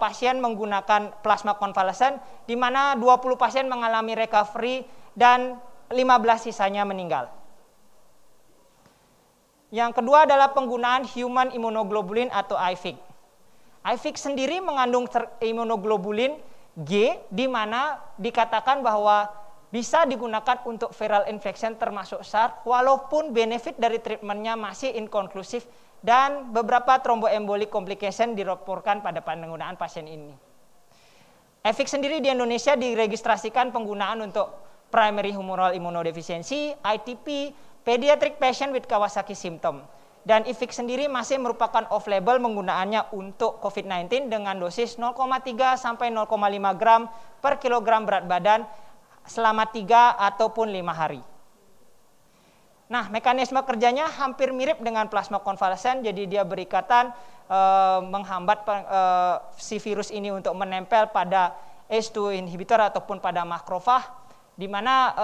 pasien menggunakan plasma konvalesen, di mana 20 pasien mengalami recovery dan 15 sisanya meninggal. Yang kedua adalah penggunaan human immunoglobulin atau IFIG. IFIG sendiri mengandung immunoglobulin G, di mana dikatakan bahwa bisa digunakan untuk viral infection termasuk SARS, walaupun benefit dari treatmentnya masih inkonklusif dan beberapa thromboembolic complication dilaporkan pada penggunaan pasien ini. EFIC sendiri di Indonesia diregistrasikan penggunaan untuk primary humoral immunodeficiency, ITP, pediatric patient with Kawasaki symptom. Dan EFIC sendiri masih merupakan off-label penggunaannya untuk COVID-19 dengan dosis 0,3 sampai 0,5 gram per kilogram berat badan selama 3 ataupun 5 hari. Nah, mekanisme kerjanya hampir mirip dengan plasma konvalesen, jadi dia berikatan menghambat si virus ini untuk menempel pada ACE2 inhibitor ataupun pada makrofag, di mana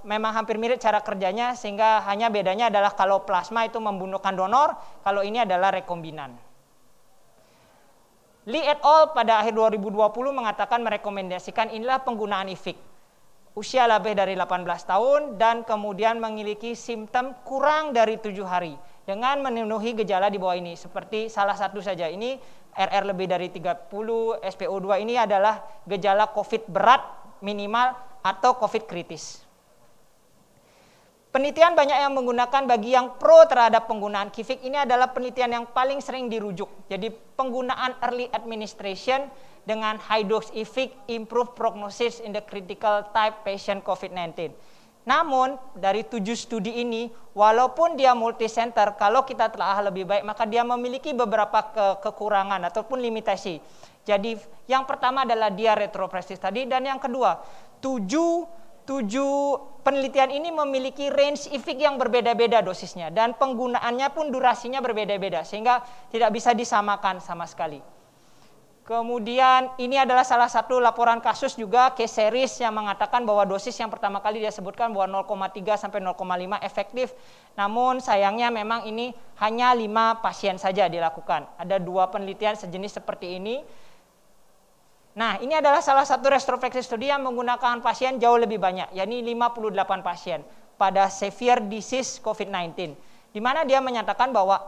memang hampir mirip cara kerjanya, sehingga hanya bedanya adalah kalau plasma itu membunuhkan donor, kalau ini adalah rekombinan. Lee et al. Pada akhir 2020 mengatakan merekomendasikan inilah penggunaan EFIC. Usia lebih dari 18 tahun dan kemudian memiliki simptom kurang dari 7 hari dengan memenuhi gejala di bawah ini, seperti salah satu saja ini RR lebih dari 30, SPO2 ini adalah gejala COVID berat minimal atau COVID kritis. Penelitian banyak yang menggunakan bagi yang pro terhadap penggunaan KIFIC ini adalah penelitian yang paling sering dirujuk. Jadi penggunaan early administration dengan high dose EFIC improve prognosis in the critical type patient COVID-19. Namun dari 7 studi ini, walaupun dia multicenter, kalau kita telah lebih baik, maka dia memiliki beberapa kekurangan ataupun limitasi. Jadi yang pertama adalah dia retropressive tadi, dan yang kedua, 7 penelitian ini memiliki range EFIC yang berbeda-beda dosisnya, dan penggunaannya pun durasinya berbeda-beda, sehingga tidak bisa disamakan sama sekali. Kemudian ini adalah salah satu laporan kasus juga, case series yang mengatakan bahwa dosis yang pertama kali dia sebutkan bahwa 0,3 sampai 0,5 efektif. Namun sayangnya memang ini hanya 5 pasien saja dilakukan. Ada 2 penelitian sejenis seperti ini. Nah, ini adalah salah satu retrospective study yang menggunakan pasien jauh lebih banyak, yakni 58 pasien pada severe disease COVID-19. Di mana dia menyatakan bahwa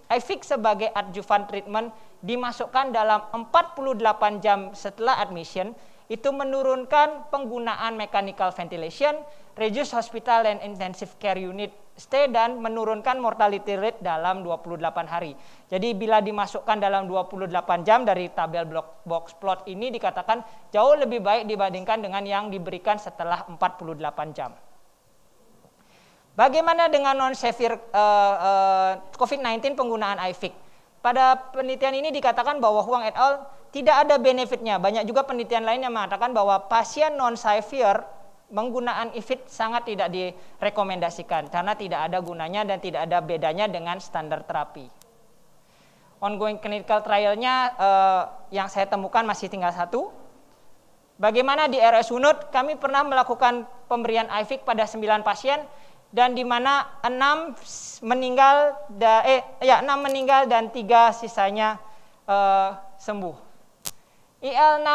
EFIC sebagai adjuvant treatment dimasukkan dalam 48 jam setelah admission, itu menurunkan penggunaan mechanical ventilation, reduce hospital and intensive care unit stay, dan menurunkan mortality rate dalam 28 hari. Jadi bila dimasukkan dalam 28 jam dari tabel box plot ini dikatakan jauh lebih baik dibandingkan dengan yang diberikan setelah 48 jam. Bagaimana dengan non-severe COVID-19 penggunaan EFIC? Pada penelitian ini dikatakan bahwa Huang et al. Tidak ada benefitnya. Banyak juga penelitian lain yang mengatakan bahwa pasien non-severe penggunaan EFIC sangat tidak direkomendasikan karena tidak ada gunanya dan tidak ada bedanya dengan standar terapi. Ongoing clinical trial-nya yang saya temukan masih tinggal 1. Bagaimana di RS Unut kami pernah melakukan pemberian EFIC pada 9 pasien, dan di mana 6 meninggal dan 3 sisanya sembuh. IL-6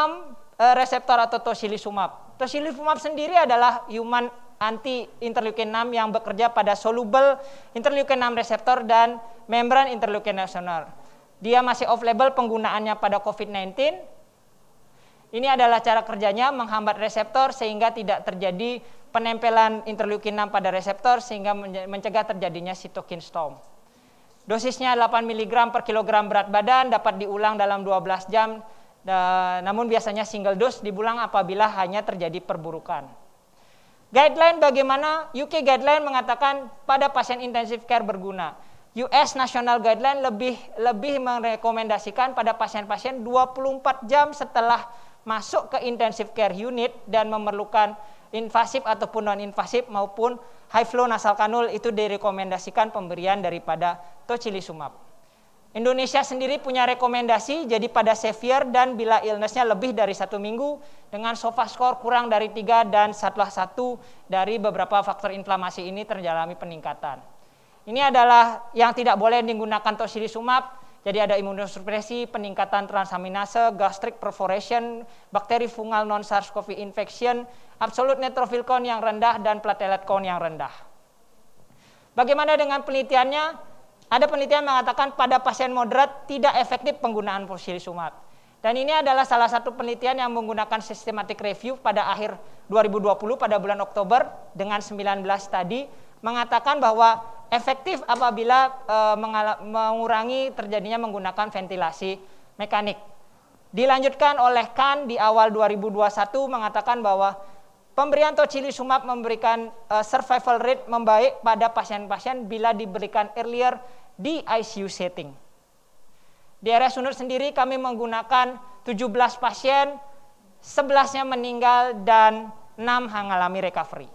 reseptor atau tocilizumab. Tocilizumab sendiri adalah human anti interleukin 6 yang bekerja pada soluble interleukin 6 reseptor dan membran interleukin nasional. Dia masih off label penggunaannya pada COVID-19. Ini adalah cara kerjanya, menghambat reseptor sehingga tidak terjadi penempelan interleukin 6 pada reseptor sehingga mencegah terjadinya cytokine storm. Dosisnya 8 mg per kilogram berat badan, dapat diulang dalam 12 jam, namun biasanya single dose diulang apabila hanya terjadi perburukan. Guideline bagaimana? UK guideline mengatakan pada pasien intensive care berguna. US National Guideline lebih merekomendasikan pada pasien-pasien 24 jam setelah masuk ke intensive care unit dan memerlukan invasif ataupun non-invasif maupun high flow nasal kanul, itu direkomendasikan pemberian daripada tocilizumab. Indonesia sendiri punya rekomendasi, jadi pada severe dan bila illness-nya lebih dari 1 minggu dengan SOFA score kurang dari 3 dan salah satu dari beberapa faktor inflamasi ini terjalani peningkatan. Ini adalah yang tidak boleh digunakan tocilizumab. Jadi ada imunosupresi, peningkatan transaminase, gastric perforation, bakteri fungal non-SARS-CoV infection, absolute neutrophil count yang rendah, dan platelet count yang rendah. Bagaimana dengan penelitiannya? Ada penelitian mengatakan pada pasien moderat tidak efektif penggunaan tocilizumab. Dan ini adalah salah satu penelitian yang menggunakan systematic review pada akhir 2020 pada bulan Oktober dengan 19 tadi mengatakan bahwa efektif apabila mengurangi terjadinya menggunakan ventilasi mekanik. Dilanjutkan oleh Khan di awal 2021 mengatakan bahwa pemberian tocilizumab memberikan survival rate membaik pada pasien-pasien bila diberikan earlier di ICU setting. Di RS Unut sendiri kami menggunakan 17 pasien, 11-nya meninggal dan 6 mengalami recovery.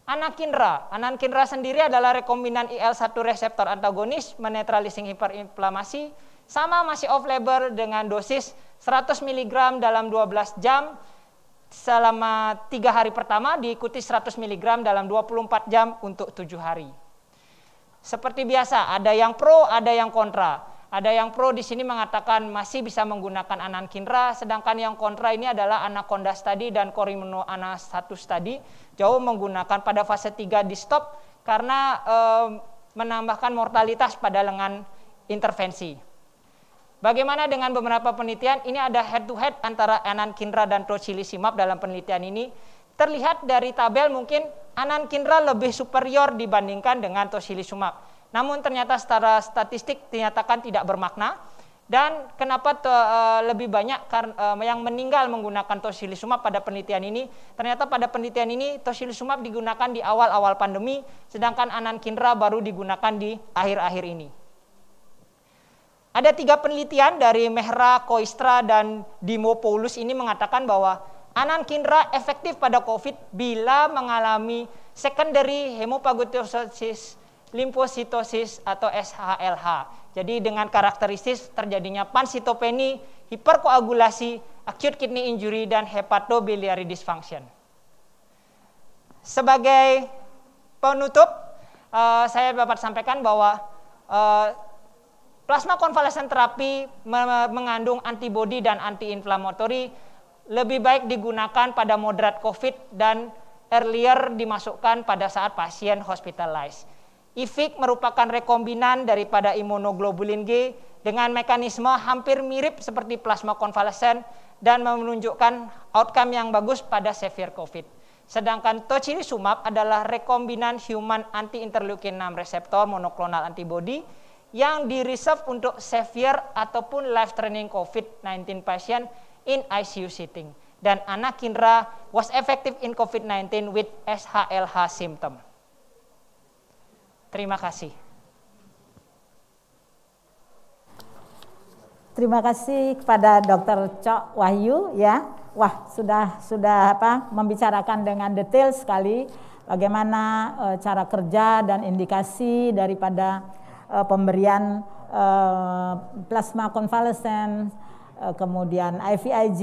Anakinra sendiri adalah rekombinan IL-1 reseptor antagonis menetralising hiperinflamasi, sama masih off label dengan dosis 100 mg dalam 12 jam selama 3 hari pertama, diikuti 100 mg dalam 24 jam untuk 7 hari. Seperti biasa, ada yang pro, ada yang kontra. Ada yang pro di sini mengatakan masih bisa menggunakan Anakinra, sedangkan yang kontra ini adalah Anaconda study dan Corimono Ana 1 study, jauh menggunakan pada fase 3 di stop karena menambahkan mortalitas pada lengan intervensi. Bagaimana dengan beberapa penelitian? Ini ada head to head antara Anakinra dan tocilizumab dalam penelitian ini. Terlihat dari tabel mungkin Anakinra lebih superior dibandingkan dengan tocilizumab. Namun ternyata secara statistik dinyatakan tidak bermakna. Dan kenapa lebih banyak yang meninggal menggunakan tocilizumab pada penelitian ini? Ternyata pada penelitian ini tocilizumab digunakan di awal-awal pandemi, sedangkan Anakinra baru digunakan di akhir-akhir ini. Ada 3 penelitian dari Mehra, Koistra, dan Dimopoulos ini mengatakan bahwa Anakinra efektif pada COVID bila mengalami secondary hemophagocytosis limfositosis atau SHLH. Jadi dengan karakteristik terjadinya pansitopeni, hiperkoagulasi, acute kidney injury, dan hepatobiliary dysfunction. Sebagai penutup, saya dapat sampaikan bahwa plasma konvalesen terapi mengandung antibodi dan anti-inflammatory, lebih baik digunakan pada moderate COVID dan earlier dimasukkan pada saat pasien hospitalized. IFIC merupakan rekombinan daripada imunoglobulin G dengan mekanisme hampir mirip seperti plasma konvalesen dan menunjukkan outcome yang bagus pada severe COVID. Sedangkan tocilizumab adalah rekombinan human anti-interleukin 6 reseptor monoklonal antibody yang di-reserve untuk severe ataupun life-threatening COVID-19 patient in ICU setting. Dan Anakinra was effective in COVID-19 with SHLH symptom. Terima kasih. Terima kasih kepada Dr. Cok Wahyu ya. Wah, sudah membicarakan dengan detail sekali bagaimana cara kerja dan indikasi daripada pemberian plasma konvalesen, kemudian IVIG,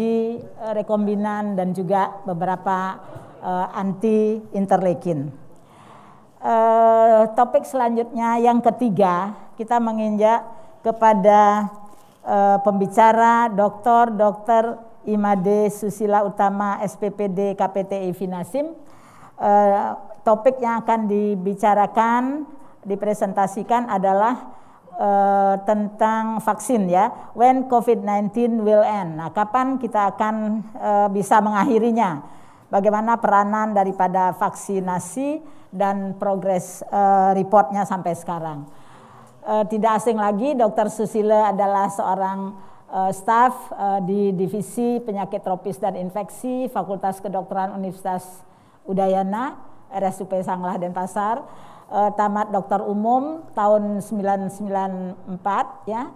rekombinan, dan juga beberapa anti interleukin. Topik selanjutnya yang ketiga, kita menginjak kepada pembicara Dr. Imade Susila Utama SPPD KPTI Finasim. Topik yang akan dibicarakan, dipresentasikan adalah tentang vaksin ya. When COVID-19 will end. Nah, kapan kita akan bisa mengakhirinya? Bagaimana peranan daripada vaksinasi dan progres reportnya sampai sekarang. Tidak asing lagi, Dr. Susila adalah seorang staf di Divisi Penyakit Tropis dan Infeksi Fakultas Kedokteran Universitas Udayana, RSUP Sanglah Denpasar. Tamat dokter umum tahun 1994 ya,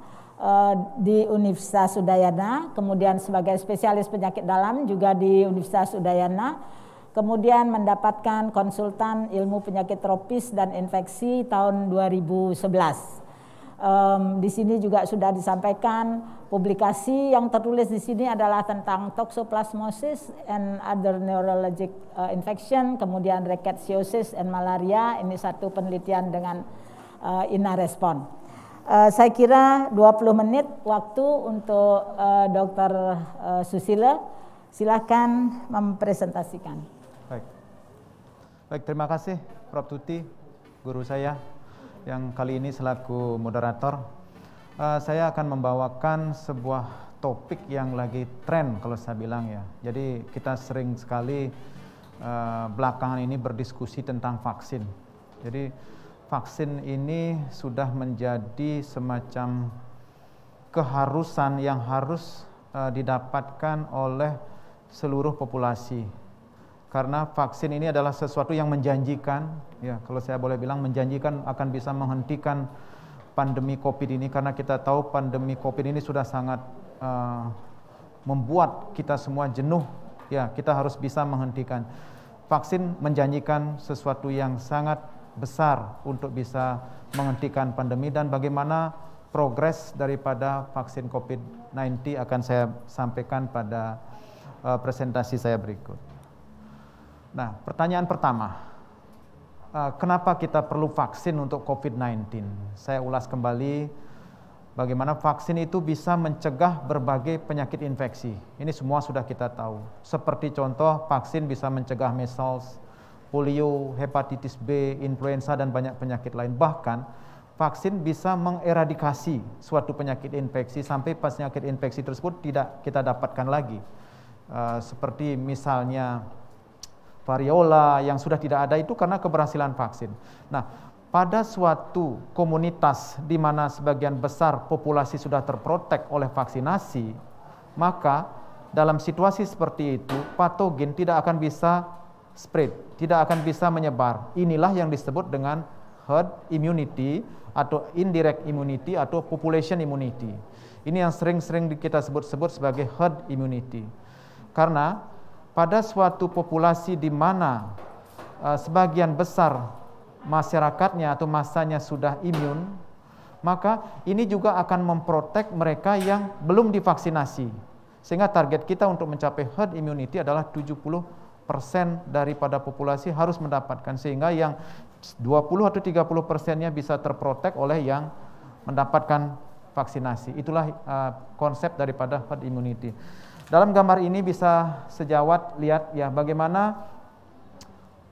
di Universitas Udayana, kemudian sebagai spesialis penyakit dalam juga di Universitas Udayana. Kemudian mendapatkan konsultan ilmu penyakit tropis dan infeksi tahun 2011. Di sini juga sudah disampaikan publikasi yang tertulis di sini adalah tentang toxoplasmosis and other neurologic infection, kemudian rickettsiosis and malaria. Ini satu penelitian dengan INA Respon. Saya kira 20 menit waktu untuk Dr. Susila. Silakan mempresentasikan. Baik, terima kasih Prof. Tuti, guru saya yang kali ini selaku moderator. Saya akan membawakan sebuah topik yang lagi tren kalau saya bilang ya. Jadi kita sering sekali belakangan ini berdiskusi tentang vaksin. Jadi vaksin ini sudah menjadi semacam keharusan yang harus didapatkan oleh seluruh populasi. Karena vaksin ini adalah sesuatu yang menjanjikan, ya kalau saya boleh bilang menjanjikan akan bisa menghentikan pandemi COVID ini, karena kita tahu pandemi COVID ini sudah sangat membuat kita semua jenuh, ya kita harus bisa menghentikan. Vaksin menjanjikan sesuatu yang sangat besar untuk bisa menghentikan pandemi, dan bagaimana progres daripada vaksin COVID-19 akan saya sampaikan pada presentasi saya berikut. Nah, pertanyaan pertama, kenapa kita perlu vaksin untuk COVID-19? Saya ulas kembali bagaimana vaksin itu bisa mencegah berbagai penyakit infeksi. Ini semua sudah kita tahu. Seperti contoh, vaksin bisa mencegah measles, polio, hepatitis B, influenza, dan banyak penyakit lain. Bahkan, vaksin bisa mengeradikasi suatu penyakit infeksi sampai penyakit infeksi tersebut tidak kita dapatkan lagi. Seperti misalnya variola yang sudah tidak ada itu karena keberhasilan vaksin. Nah, pada suatu komunitas di mana sebagian besar populasi sudah terprotek oleh vaksinasi, maka dalam situasi seperti itu patogen tidak akan bisa spread, tidak akan bisa menyebar. Inilah yang disebut dengan herd immunity atau indirect immunity atau population immunity. Ini yang sering-sering kita sebut-sebut sebagai herd immunity. Karena pada suatu populasi di mana sebagian besar masyarakatnya atau masanya sudah imun, maka ini juga akan memprotek mereka yang belum divaksinasi. Sehingga target kita untuk mencapai herd immunity adalah 70% daripada populasi harus mendapatkan, sehingga yang 20 atau 30%-nya bisa terprotek oleh yang mendapatkan vaksinasi. Itulah konsep daripada herd immunity. Dalam gambar ini bisa sejawat lihat ya bagaimana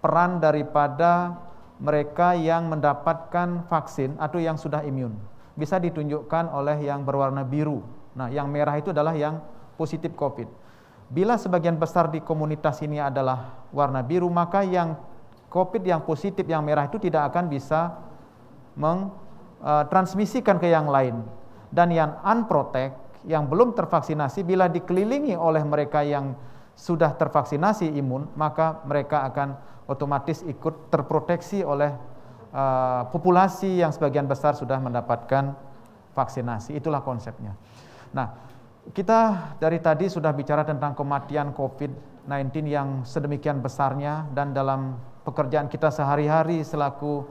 peran daripada mereka yang mendapatkan vaksin atau yang sudah imun. Bisa ditunjukkan oleh yang berwarna biru. Nah, yang merah itu adalah yang positif COVID. Bila sebagian besar di komunitas ini adalah warna biru, maka yang COVID yang positif yang merah itu tidak akan bisa transmisikan ke yang lain. Dan yang unprotect, yang belum tervaksinasi, bila dikelilingi oleh mereka yang sudah tervaksinasi imun, maka mereka akan otomatis ikut terproteksi oleh populasi yang sebagian besar sudah mendapatkan vaksinasi. Itulah konsepnya. Nah, kita dari tadi sudah bicara tentang kematian COVID-19 yang sedemikian besarnya, dan dalam pekerjaan kita sehari-hari selaku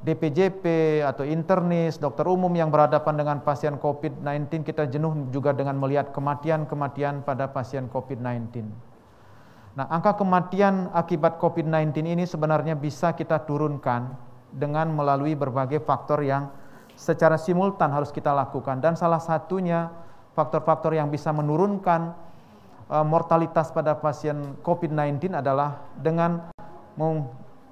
DPJP atau internis, dokter umum yang berhadapan dengan pasien COVID-19, kita jenuh juga dengan melihat kematian-kematian pada pasien COVID-19. Nah, angka kematian akibat COVID-19 ini sebenarnya bisa kita turunkan dengan melalui berbagai faktor yang secara simultan harus kita lakukan, dan salah satunya faktor-faktor yang bisa menurunkan mortalitas pada pasien COVID-19 adalah dengan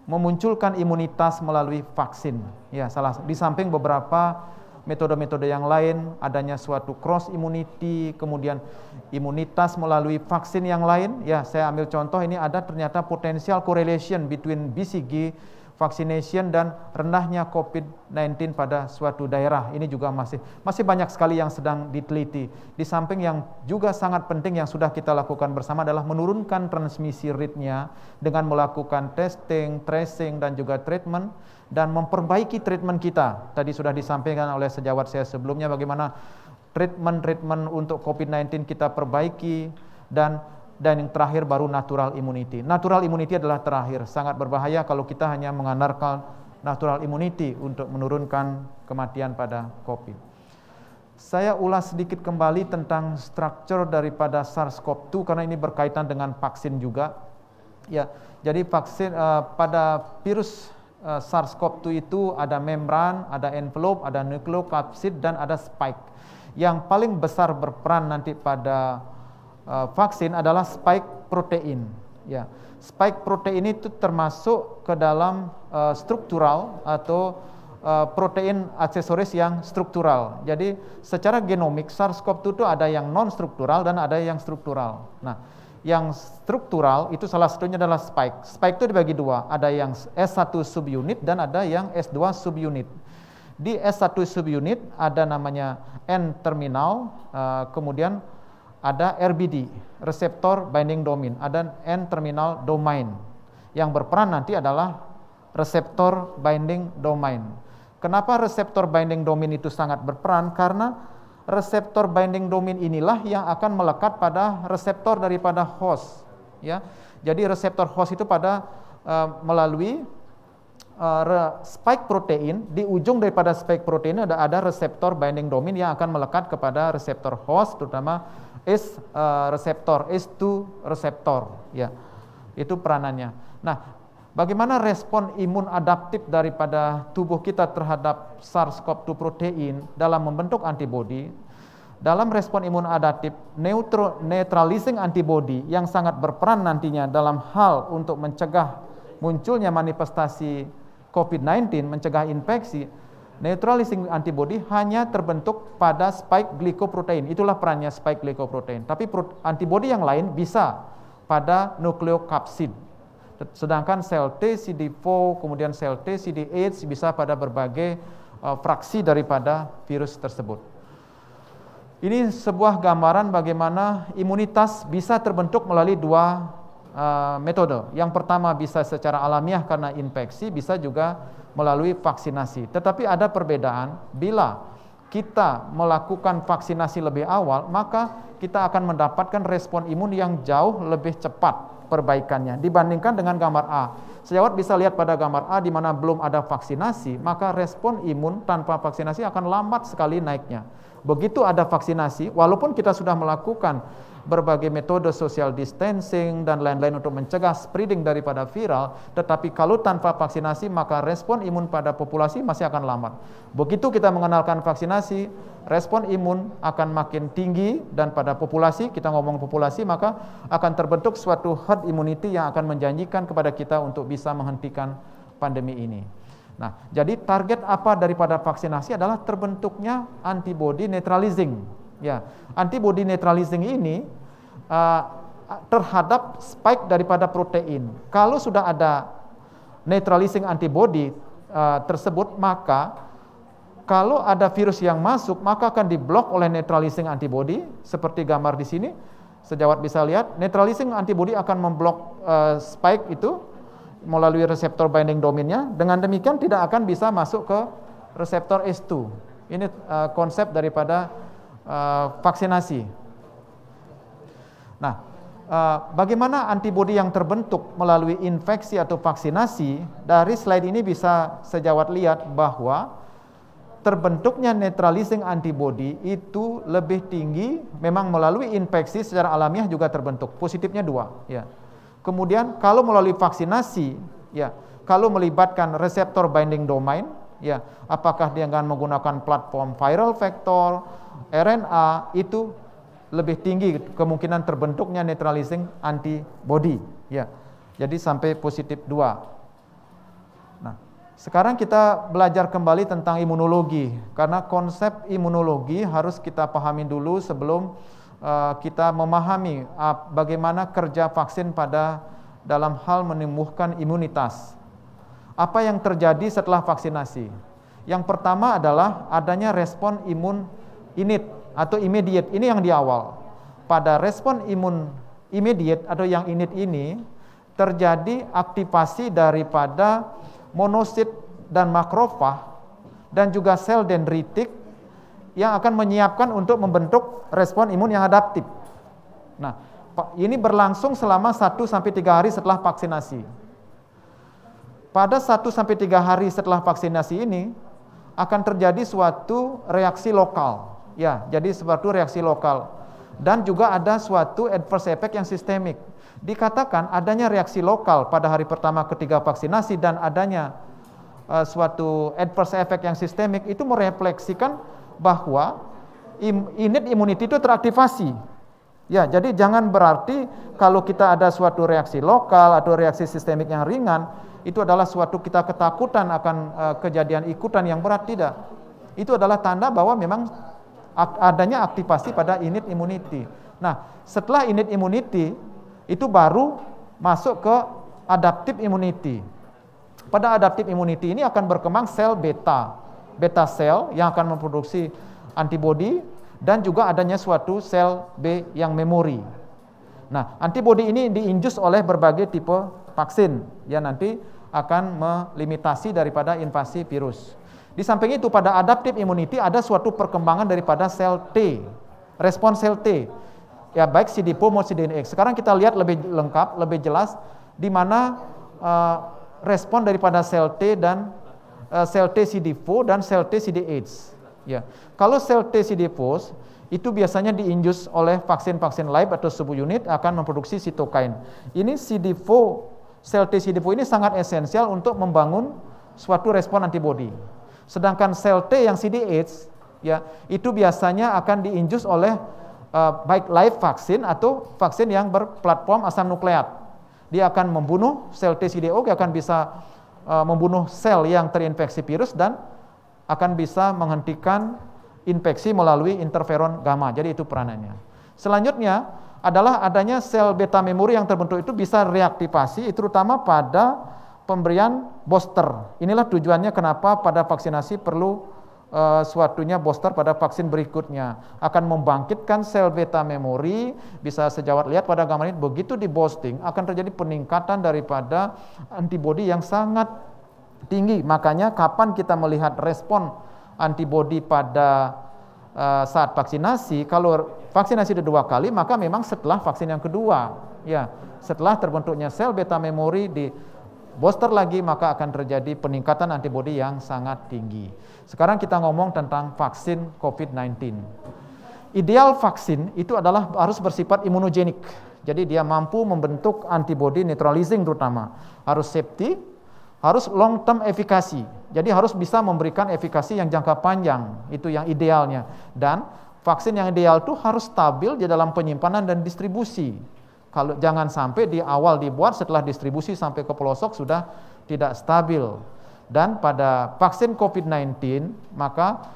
memunculkan imunitas melalui vaksin. Ya, di samping beberapa metode-metode yang lain, adanya suatu cross immunity, kemudian imunitas melalui vaksin yang lain. Ya, saya ambil contoh ini, ada ternyata potensial correlation between BCG vaccination dan rendahnya COVID-19 pada suatu daerah. Ini juga masih banyak sekali yang sedang diteliti. Di samping yang juga sangat penting yang sudah kita lakukan bersama adalah menurunkan transmisi rate-nya dengan melakukan testing, tracing, dan juga treatment, dan memperbaiki treatment kita. Tadi sudah disampaikan oleh sejawat saya sebelumnya bagaimana treatment untuk COVID-19 kita perbaiki, dan yang terakhir baru natural immunity. Natural immunity adalah terakhir. Sangat berbahaya kalau kita hanya mengandalkan natural immunity untuk menurunkan kematian pada COVID. Saya ulas sedikit kembali tentang struktur daripada SARS-CoV-2 karena ini berkaitan dengan vaksin juga. Ya, jadi vaksin pada virus SARS-CoV-2 itu ada membran, ada envelope, ada nukleokapsid, dan ada spike. Yang paling besar berperan nanti pada vaksin adalah spike protein. Ya, spike protein itu termasuk ke dalam struktural atau protein aksesoris yang struktural. Jadi secara genomik SARS-CoV-2 itu ada yang non struktural dan ada yang struktural. Nah, yang struktural itu salah satunya adalah spike. Spike itu dibagi dua, ada yang S1 subunit dan ada yang S2 subunit. Di S1 subunit ada namanya N-terminal, kemudian ada RBD, reseptor binding domain, ada N-terminal domain. Yang berperan nanti adalah reseptor binding domain. Kenapa reseptor binding domain itu sangat berperan? Karena reseptor binding domain inilah yang akan melekat pada reseptor daripada host, ya. Jadi reseptor host itu pada melalui spike protein, di ujung daripada spike protein ada reseptor binding domain yang akan melekat kepada reseptor host, terutama reseptor S2 reseptor, ya. Itu peranannya. Nah, bagaimana respon imun adaptif daripada tubuh kita terhadap SARS-CoV-2 protein dalam membentuk antibodi? Dalam respon imun adaptif, neutralizing antibody yang sangat berperan nantinya dalam hal untuk mencegah munculnya manifestasi COVID-19, mencegah infeksi, neutralizing antibody hanya terbentuk pada spike glycoprotein. Itulah perannya spike glycoprotein. Tapi antibody yang lain bisa pada nukleokapsid. Sedangkan sel T, CD4, kemudian sel T, CD8 bisa pada berbagai fraksi daripada virus tersebut. Ini sebuah gambaran bagaimana imunitas bisa terbentuk melalui dua metode. Yang pertama bisa secara alamiah karena infeksi, bisa juga melalui vaksinasi. Tetapi ada perbedaan, bila kita melakukan vaksinasi lebih awal, maka kita akan mendapatkan respon imun yang jauh lebih cepat perbaikannya dibandingkan dengan gambar A. Sejawat bisa lihat pada gambar A di mana belum ada vaksinasi, maka respon imun tanpa vaksinasi akan lambat sekali naiknya. Begitu ada vaksinasi, walaupun kita sudah melakukan berbagai metode social distancing dan lain-lain untuk mencegah spreading daripada viral, tetapi kalau tanpa vaksinasi maka respon imun pada populasi masih akan lambat. Begitu kita mengenalkan vaksinasi, respon imun akan makin tinggi, dan pada populasi, kita ngomong populasi, maka akan terbentuk suatu herd immunity yang akan menjanjikan kepada kita untuk bisa menghentikan pandemi ini. Nah, jadi target apa daripada vaksinasi adalah terbentuknya antibody neutralizing. Ya, antibody neutralizing ini terhadap spike daripada protein. Kalau sudah ada neutralizing antibody tersebut, maka kalau ada virus yang masuk, maka akan diblok oleh neutralizing antibody, seperti gambar di sini. Sejawat bisa lihat, neutralizing antibody akan memblok spike itu melalui reseptor binding domainnya. Dengan demikian tidak akan bisa masuk ke reseptor S2. Ini konsep daripada vaksinasi. Nah, bagaimana antibodi yang terbentuk melalui infeksi atau vaksinasi? Dari slide ini bisa sejawat lihat bahwa terbentuknya neutralizing antibody itu lebih tinggi, memang melalui infeksi secara alamiah juga terbentuk. Positifnya 2, ya. Kemudian kalau melalui vaksinasi, ya, kalau melibatkan reseptor binding domain, ya, apakah dia akan menggunakan platform viral vector, RNA, itu lebih tinggi kemungkinan terbentuknya neutralizing antibody, ya. Jadi sampai positif 2. Nah, sekarang kita belajar kembali tentang imunologi, karena konsep imunologi harus kita pahami dulu sebelum kita memahami bagaimana kerja vaksin pada dalam hal menumbuhkan imunitas. Apa yang terjadi setelah vaksinasi? Yang pertama adalah adanya respon imun innate atau immediate. Ini yang di awal. Pada respon imun immediate atau yang innate ini terjadi aktivasi daripada monosit dan makrofag dan juga sel dendritik yang akan menyiapkan untuk membentuk respon imun yang adaptif. Nah, ini berlangsung selama 1-3 hari setelah vaksinasi. Pada 1-3 hari setelah vaksinasi ini akan terjadi suatu reaksi lokal. Ya, jadi suatu reaksi lokal. Dan juga ada suatu adverse effect yang sistemik. Dikatakan adanya reaksi lokal pada hari pertama ketiga vaksinasi dan adanya suatu adverse effect yang sistemik itu merefleksikan bahwa innate immunity itu teraktivasi. Ya, jadi jangan berarti kalau kita ada suatu reaksi lokal atau reaksi sistemik yang ringan, itu adalah suatu kita ketakutan akan kejadian ikutan yang berat, tidak. Itu adalah tanda bahwa memang adanya aktivasi pada innate immunity. Nah, setelah innate immunity, itu baru masuk ke adaptive immunity. Pada adaptive immunity ini akan berkembang sel beta sel yang akan memproduksi antibodi, dan juga adanya suatu sel B yang memori. Nah, antibodi ini diinjus oleh berbagai tipe vaksin yang nanti akan melimitasi daripada invasi virus. Di samping itu pada adaptive immunity ada suatu perkembangan daripada sel T, respon sel T. Ya, baik CD4 maupun CD8. Sekarang kita lihat lebih lengkap, lebih jelas di mana respon daripada sel T dan sel T CD4 dan sel T CD8. Ya, kalau sel T CD4 itu biasanya diinjus oleh vaksin-vaksin live atau subunit akan memproduksi sitokain. Ini CD4, sel T CD4 ini sangat esensial untuk membangun suatu respon antibodi. Sedangkan sel T yang CD8 ya, itu biasanya akan diinjus oleh baik live vaksin atau vaksin yang berplatform asam nukleat. Dia akan membunuh sel T CD4, akan bisa membunuh sel yang terinfeksi virus dan akan bisa menghentikan infeksi melalui interferon gamma. Jadi itu peranannya. Selanjutnya adalah adanya sel beta memori yang terbentuk itu bisa reaktivasi, terutama pada pemberian booster. Inilah tujuannya kenapa pada vaksinasi perlu suatunya booster pada vaksin berikutnya. Akan membangkitkan sel beta memori, bisa sejawat lihat pada gambar ini, begitu di boosting akan terjadi peningkatan daripada antibodi yang sangat tinggi. Makanya kapan kita melihat respon antibodi pada saat vaksinasi, kalau vaksinasi sudah 2 kali, maka memang setelah vaksin yang kedua, ya, setelah terbentuknya sel beta memori di booster lagi, maka akan terjadi peningkatan antibodi yang sangat tinggi. Sekarang kita ngomong tentang vaksin COVID-19. Ideal vaksin itu adalah harus bersifat imunogenik. Jadi dia mampu membentuk antibodi neutralizing, terutama harus safety, harus long term efikasi. Jadi harus bisa memberikan efikasi yang jangka panjang, itu yang idealnya. Dan vaksin yang ideal itu harus stabil di dalam penyimpanan dan distribusi. Kalau jangan sampai di awal dibuat, setelah distribusi sampai ke pelosok sudah tidak stabil. Dan pada vaksin COVID-19 maka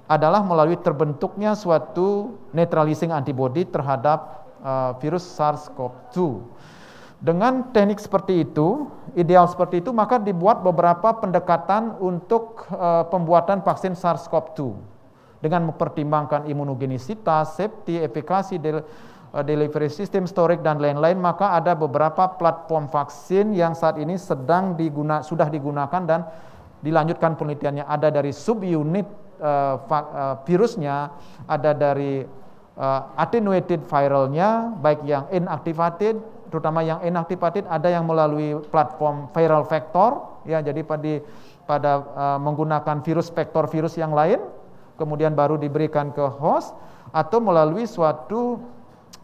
adalah melalui terbentuknya suatu neutralizing antibody terhadap virus SARS-CoV-2. Dengan teknik seperti itu, ideal seperti itu, maka dibuat beberapa pendekatan untuk pembuatan vaksin SARS-CoV-2 dengan mempertimbangkan imunogenisitas, safety, efikasi, delivery system, storage dan lain-lain. Maka ada beberapa platform vaksin yang saat ini sudah digunakan dan dilanjutkan penelitiannya. Ada dari subunit virusnya, ada dari attenuated viralnya, baik yang inactivated, terutama yang inactivated, ada yang melalui platform viral vector, ya, jadi pada menggunakan vektor virus yang lain, kemudian baru diberikan ke host, atau melalui suatu,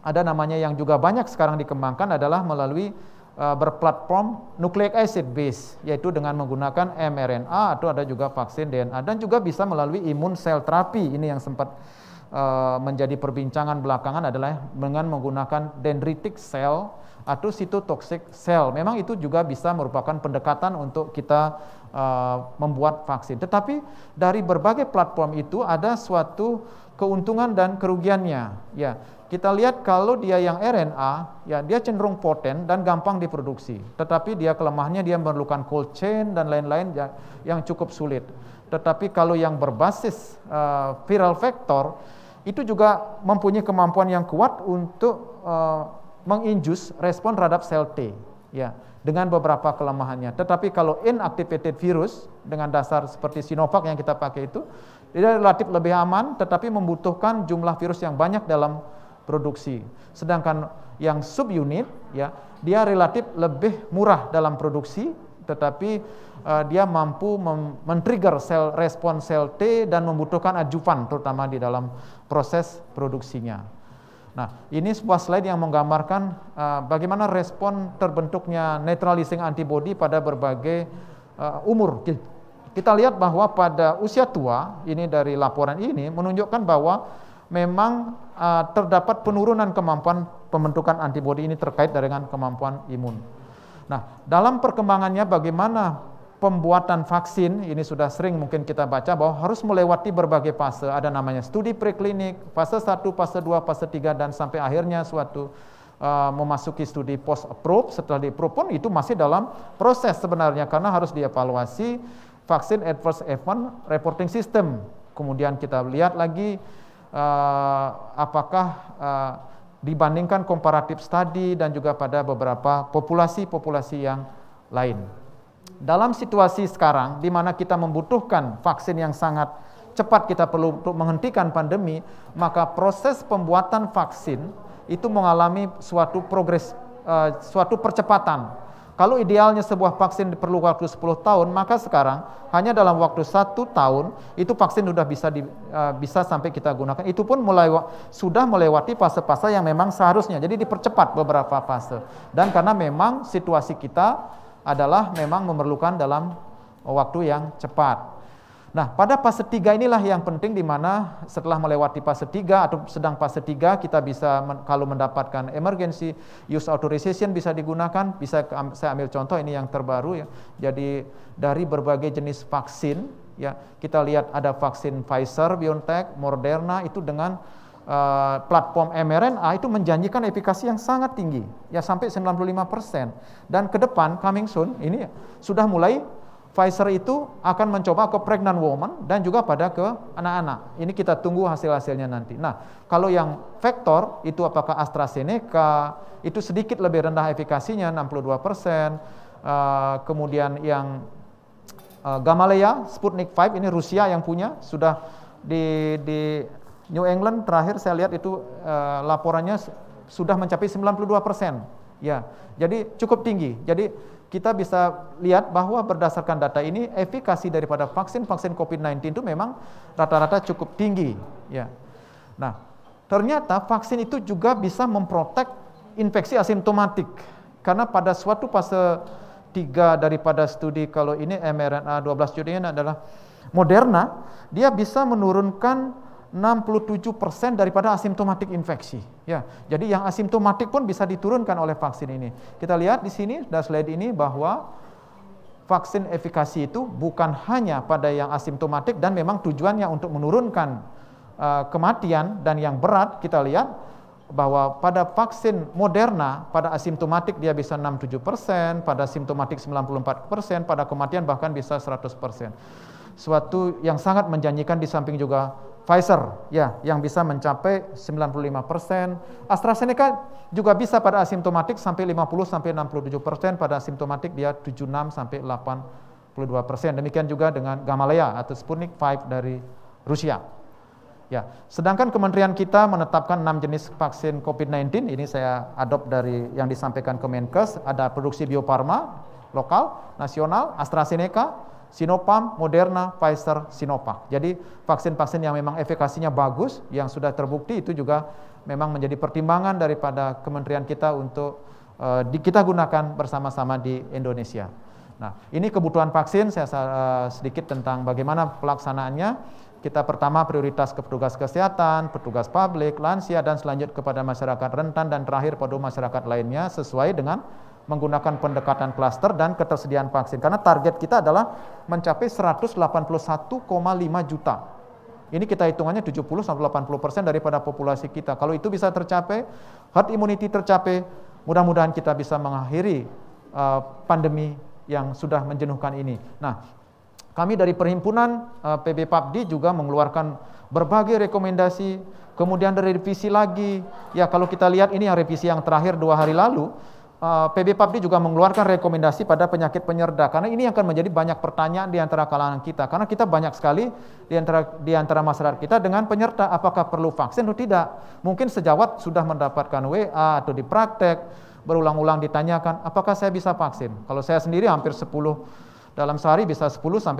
ada namanya yang juga banyak sekarang dikembangkan adalah melalui berplatform nucleic acid base, yaitu dengan menggunakan mRNA, atau ada juga vaksin DNA, dan juga bisa melalui imun cell therapy. Ini yang sempat menjadi perbincangan belakangan adalah dengan menggunakan dendritic cell atau cytotoxic cell. Memang itu juga bisa merupakan pendekatan untuk kita membuat vaksin. Tetapi dari berbagai platform itu ada suatu keuntungan dan kerugiannya. Ya, kita lihat kalau dia yang RNA, ya dia cenderung poten dan gampang diproduksi. Tetapi dia kelemahannya dia memerlukan cold chain dan lain-lain yang cukup sulit. Tetapi kalau yang berbasis viral vector itu juga mempunyai kemampuan yang kuat untuk menginjus respon terhadap sel T, ya, dengan beberapa kelemahannya. Tetapi kalau inactivated virus dengan dasar seperti Sinovac yang kita pakai itu, dia relatif lebih aman, tetapi membutuhkan jumlah virus yang banyak dalam produksi. Sedangkan yang subunit, ya, dia relatif lebih murah dalam produksi, tetapi dia mampu men-trigger respon sel T dan membutuhkan adjuvan, terutama di dalam proses produksinya. Nah, ini sebuah slide yang menggambarkan bagaimana respon terbentuknya neutralizing antibody pada berbagai umur. Kita lihat bahwa pada usia tua, ini dari laporan ini menunjukkan bahwa memang terdapat penurunan kemampuan pembentukan antibodi ini terkait dengan kemampuan imun. Nah, dalam perkembangannya bagaimana pembuatan vaksin, ini sudah sering mungkin kita baca bahwa harus melewati berbagai fase. Ada namanya studi preklinik, fase 1, fase 2, fase 3, dan sampai akhirnya suatu memasuki studi post approve. Setelah di approve pun itu masih dalam proses sebenarnya, karena harus dievaluasi vaksin adverse event reporting system. Kemudian kita lihat lagi apakah dibandingkan komparatif study dan juga pada beberapa populasi-populasi yang lain. Dalam situasi sekarang di mana kita membutuhkan vaksin yang sangat cepat, kita perlu untuk menghentikan pandemi, maka proses pembuatan vaksin itu mengalami suatu progres, suatu percepatan. Kalau idealnya sebuah vaksin perlu waktu 10 tahun, maka sekarang hanya dalam waktu 1 tahun itu vaksin sudah bisa sampai kita gunakan. Itu pun sudah melewati fase-fase yang memang seharusnya. Jadi dipercepat beberapa fase. Dan karena memang situasi kita adalah memang memerlukan dalam waktu yang cepat. Nah, pada fase 3 inilah yang penting, di mana setelah melewati fase 3 atau sedang fase 3 kita bisa kalau mendapatkan emergency use authorization bisa digunakan. Saya ambil contoh ini yang terbaru ya. Jadi dari berbagai jenis vaksin ya, kita lihat ada vaksin Pfizer, BioNTech, Moderna itu dengan platform mRNA itu menjanjikan efikasi yang sangat tinggi ya, sampai 95%. Dan ke depan coming soon ini sudah mulai Pfizer itu akan mencoba ke pregnant woman dan juga pada ke anak-anak. Ini kita tunggu hasil-hasilnya nanti. Nah, kalau yang vektor itu apakah AstraZeneca itu sedikit lebih rendah efikasinya 62%. Kemudian yang Gamaleya Sputnik 5 ini Rusia yang punya, sudah di New England terakhir saya lihat itu laporannya sudah mencapai 92%. Ya, jadi cukup tinggi. Jadi kita bisa lihat bahwa berdasarkan data ini efikasi daripada vaksin-vaksin COVID-19 itu memang rata-rata cukup tinggi. Ya. Nah, ternyata vaksin itu juga bisa memprotek infeksi asimptomatik. Karena pada suatu fase 3 daripada studi, kalau ini mRNA 12 jutaan adalah Moderna, dia bisa menurunkan 67% daripada asimptomatik infeksi. Ya, jadi yang asimptomatik pun bisa diturunkan oleh vaksin ini. Kita lihat di sini, di slide ini, bahwa vaksin efikasi itu bukan hanya pada yang asimptomatik dan memang tujuannya untuk menurunkan kematian dan yang berat. Kita lihat bahwa pada vaksin Moderna, pada asimptomatik dia bisa 67%, pada simptomatik 94%, pada kematian bahkan bisa 100%. Suatu yang sangat menjanjikan, di samping juga Pfizer ya yang bisa mencapai 95%. AstraZeneca juga bisa pada asimptomatik sampai 50-67%, pada asimptomatik dia 76-82%. Demikian juga dengan Gamaleya atau Sputnik 5 dari Rusia. Ya, sedangkan kementerian kita menetapkan 6 jenis vaksin COVID-19. Ini saya adopt dari yang disampaikan Kemenkes. Ada produksi Bio Farma lokal, nasional, AstraZeneca, Sinopharm, Moderna, Pfizer, Sinovac. Jadi vaksin-vaksin yang memang efikasinya bagus, yang sudah terbukti, itu juga memang menjadi pertimbangan daripada kementerian kita untuk kita gunakan bersama-sama di Indonesia. Nah, ini kebutuhan vaksin. Saya sedikit tentang bagaimana pelaksanaannya. Kita pertama prioritas ke petugas kesehatan, petugas publik, lansia, dan selanjutnya kepada masyarakat rentan, dan terakhir pada masyarakat lainnya sesuai dengan menggunakan pendekatan klaster dan ketersediaan vaksin. Karena target kita adalah mencapai 181,5 juta. Ini kita hitungannya 70-80% daripada populasi kita. Kalau itu bisa tercapai, herd immunity tercapai, mudah-mudahan kita bisa mengakhiri pandemi yang sudah menjenuhkan ini. Nah, kami dari Perhimpunan PB PAPDI juga mengeluarkan berbagai rekomendasi, kemudian dari revisi lagi. Ya, kalau kita lihat ini yang revisi yang terakhir 2 hari lalu, PB PAPDI juga mengeluarkan rekomendasi pada penyakit penyerta, karena ini akan menjadi banyak pertanyaan di antara kalangan kita, karena kita banyak sekali di antara masyarakat kita dengan penyerta, apakah perlu vaksin atau tidak. Mungkin sejawat sudah mendapatkan WA atau di praktek berulang-ulang ditanyakan, apakah saya bisa vaksin? Kalau saya sendiri hampir 10 dalam sehari bisa 10-15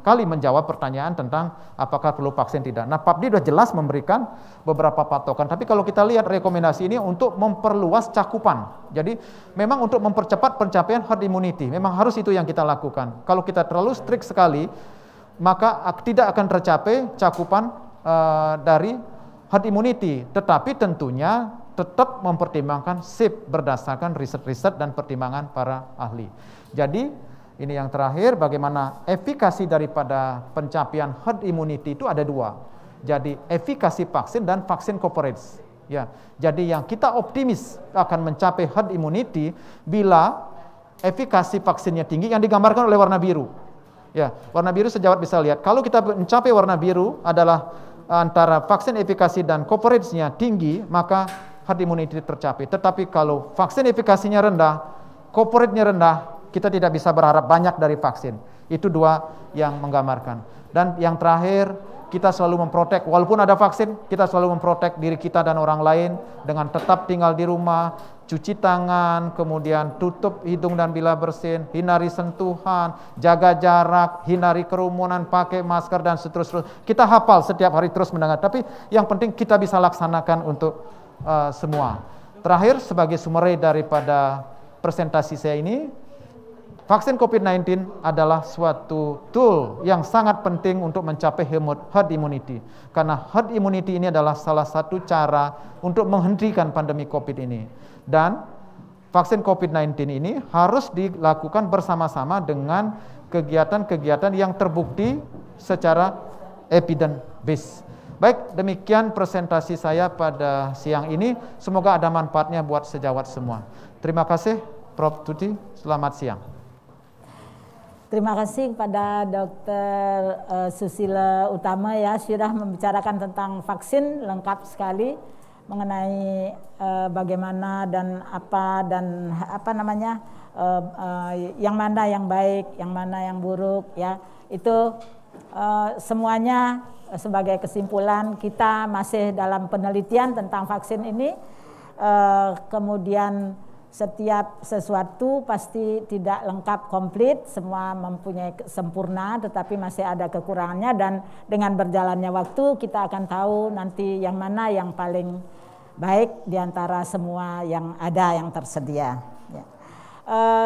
kali menjawab pertanyaan tentang apakah perlu vaksin tidak. Nah, PAPDI sudah jelas memberikan beberapa patokan. Tapi kalau kita lihat rekomendasi ini untuk memperluas cakupan. Jadi memang untuk mempercepat pencapaian herd immunity. Memang harus itu yang kita lakukan. Kalau kita terlalu strict sekali, maka tidak akan tercapai cakupan dari herd immunity, tetapi tentunya tetap mempertimbangkan SIP berdasarkan riset-riset dan pertimbangan para ahli. Jadi ini yang terakhir, bagaimana efikasi daripada pencapaian herd immunity itu ada dua. Jadi efikasi vaksin dan vaksin coverage. Ya, jadi yang kita optimis akan mencapai herd immunity bila efikasi vaksinnya tinggi yang digambarkan oleh warna biru. Ya, warna biru sejawat bisa lihat. Kalau kita mencapai warna biru adalah antara vaksin efikasi dan coverage-nya tinggi, maka herd immunity tercapai. Tetapi kalau vaksin efikasinya rendah, coverage-nya rendah, kita tidak bisa berharap banyak dari vaksin. Itu dua yang menggambarkan. Dan yang terakhir, kita selalu memprotek, walaupun ada vaksin, kita selalu memprotek diri kita dan orang lain dengan tetap tinggal di rumah, cuci tangan, kemudian tutup hidung dan bilah bersin, hindari sentuhan, jaga jarak, hindari kerumunan, pakai masker dan seterusnya. Kita hafal setiap hari terus mendengar, tapi yang penting kita bisa laksanakan untuk semua. Terakhir, sebagai summary daripada presentasi saya ini, vaksin COVID-19 adalah suatu tool yang sangat penting untuk mencapai herd immunity. Karena herd immunity ini adalah salah satu cara untuk menghentikan pandemi COVID ini. Dan vaksin COVID-19 ini harus dilakukan bersama-sama dengan kegiatan-kegiatan yang terbukti secara evidence based. Baik, demikian presentasi saya pada siang ini. Semoga ada manfaatnya buat sejawat semua. Terima kasih, Prof. Tuti. Selamat siang. Terima kasih kepada Dr. Susilo Utama ya, sudah membicarakan tentang vaksin lengkap sekali mengenai bagaimana dan apa namanya yang mana yang baik, yang mana yang buruk ya. Itu semuanya sebagai kesimpulan kita masih dalam penelitian tentang vaksin ini. Kemudian setiap sesuatu pasti tidak lengkap komplit, semua mempunyai sempurna, tetapi masih ada kekurangannya, dan dengan berjalannya waktu kita akan tahu nanti yang mana yang paling baik di antara semua yang ada, yang tersedia. Ya.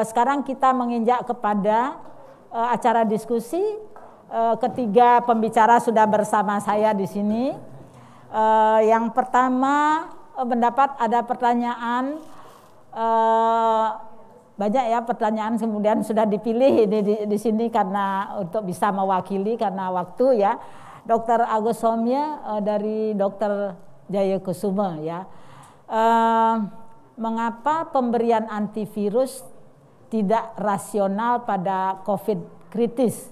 Sekarang kita menginjak kepada acara diskusi. Ketiga pembicara sudah bersama saya di sini. Yang pertama mendapat ada pertanyaan. Banyak ya pertanyaan, kemudian sudah dipilih di sini karena untuk bisa mewakili karena waktu ya. Dr. Agus Somya dari Dr. Jayakusuma ya. Mengapa pemberian antivirus tidak rasional pada COVID kritis?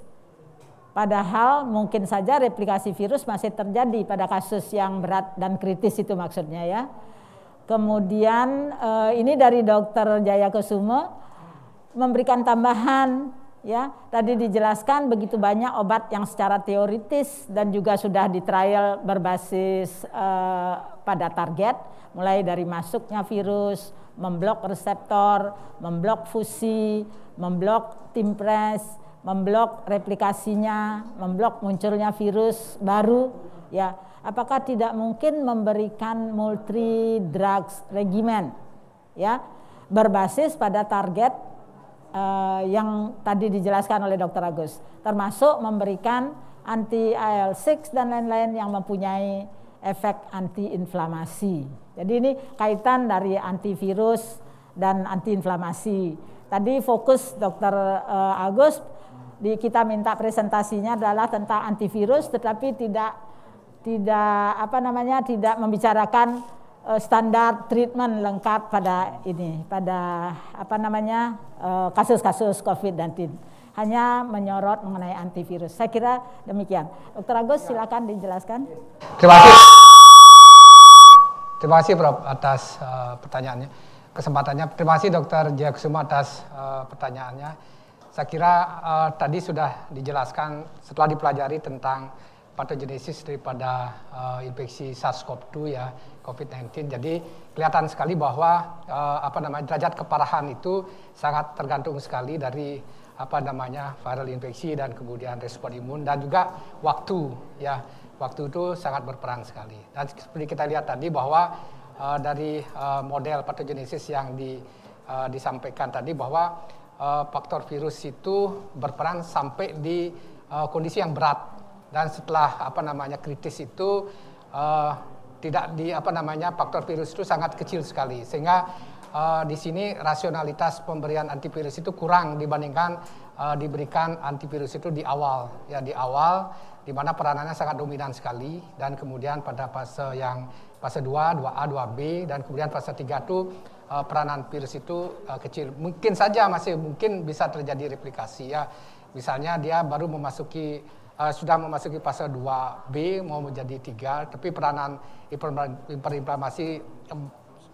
Padahal mungkin saja replikasi virus masih terjadi pada kasus yang berat dan kritis, itu maksudnya ya. Kemudian ini dari Dr. Jayakusuma memberikan tambahan ya. Tadi dijelaskan begitu banyak obat yang secara teoritis dan juga sudah di trial berbasis pada target, mulai dari masuknya virus, memblok reseptor, memblok fusi, memblok timpres, memblok replikasinya, memblok munculnya virus baru ya. Apakah tidak mungkin memberikan multi drugs regimen ya berbasis pada target yang tadi dijelaskan oleh Dr. Agus, termasuk memberikan anti IL-6 dan lain-lain yang mempunyai efek anti-inflamasi. Jadi ini kaitan dari antivirus dan anti-inflamasi. Tadi fokus Dr. Agus kita minta presentasinya adalah tentang antivirus, tetapi tidak membicarakan standar treatment lengkap pada ini, pada kasus-kasus COVID-19. Hanya menyorot mengenai antivirus. Saya kira demikian. Dr. Agus, silakan dijelaskan. Terima kasih Prof atas pertanyaannya, kesempatannya. Terima kasih Dr. Jayakusuma atas pertanyaannya. Saya kira tadi sudah dijelaskan setelah dipelajari tentang patogenesis daripada infeksi SARS-CoV-2 ya, COVID-19. Jadi kelihatan sekali bahwa derajat keparahan itu sangat tergantung sekali dari viral infeksi dan kemudian respon imun dan juga waktu ya. Waktu itu sangat berperan sekali. Dan seperti kita lihat tadi bahwa dari model patogenesis yang disampaikan tadi bahwa faktor virus itu berperan sampai di kondisi yang berat. Dan setelah kritis itu tidak di faktor virus itu sangat kecil sekali, sehingga di sini rasionalitas pemberian antivirus itu kurang dibandingkan diberikan antivirus itu di awal, di mana peranannya sangat dominan sekali, dan kemudian pada fase 2, 2A, 2B, dan kemudian fase 3 itu peranan virus itu kecil. Mungkin saja mungkin bisa terjadi replikasi ya. Misalnya dia baru sudah memasuki fase 2B mau menjadi 3, tapi peranan hiperinflamasi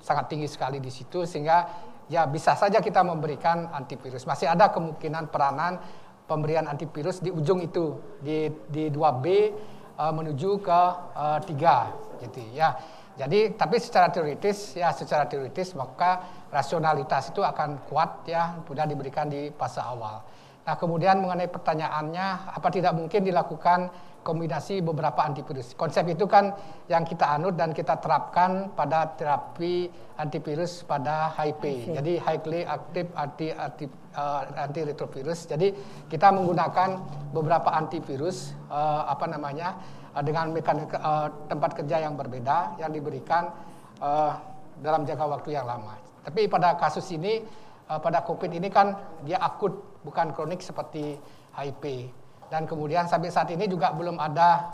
sangat tinggi sekali di situ, sehingga ya bisa saja kita memberikan antivirus. Masih ada kemungkinan peranan pemberian antivirus di ujung itu, di 2B menuju ke 3 gitu ya. Jadi tapi secara teoritis maka rasionalitas itu akan kuat ya, sudah diberikan di fase awal. Nah, kemudian mengenai pertanyaannya, apa tidak mungkin dilakukan kombinasi beberapa antivirus? Konsep itu kan yang kita anut dan kita terapkan pada terapi antivirus pada HIV. Jadi highly active antiretrovirus. Jadi kita menggunakan beberapa antivirus dengan mekanisme tempat kerja yang berbeda yang diberikan dalam jangka waktu yang lama. Tapi pada kasus ini, pada COVID ini kan dia akut, bukan kronik seperti HIV. Dan kemudian sampai saat ini juga belum ada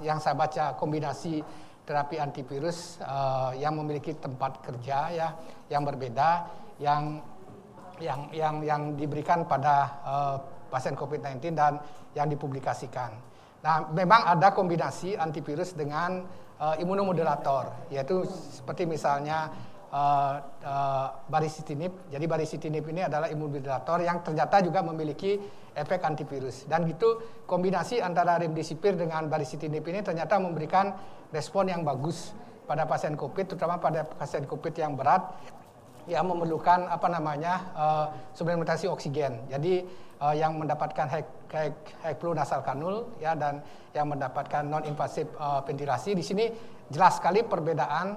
yang saya baca kombinasi terapi antivirus yang memiliki tempat kerja ya yang berbeda yang diberikan pada pasien COVID-19 dan yang dipublikasikan. Nah, memang ada kombinasi antivirus dengan imunomodulator, yaitu seperti misalnya baricitinib. Jadi baricitinib ini adalah imunomodulator yang ternyata juga memiliki efek antivirus. Dan gitu kombinasi antara remdesivir dengan baricitinib ini ternyata memberikan respon yang bagus pada pasien COVID, terutama pada pasien COVID yang berat yang memerlukan suplementasi oksigen. Jadi yang mendapatkan high flow nasal kanul ya, dan yang mendapatkan non invasif ventilasi. Di sini jelas sekali perbaikan,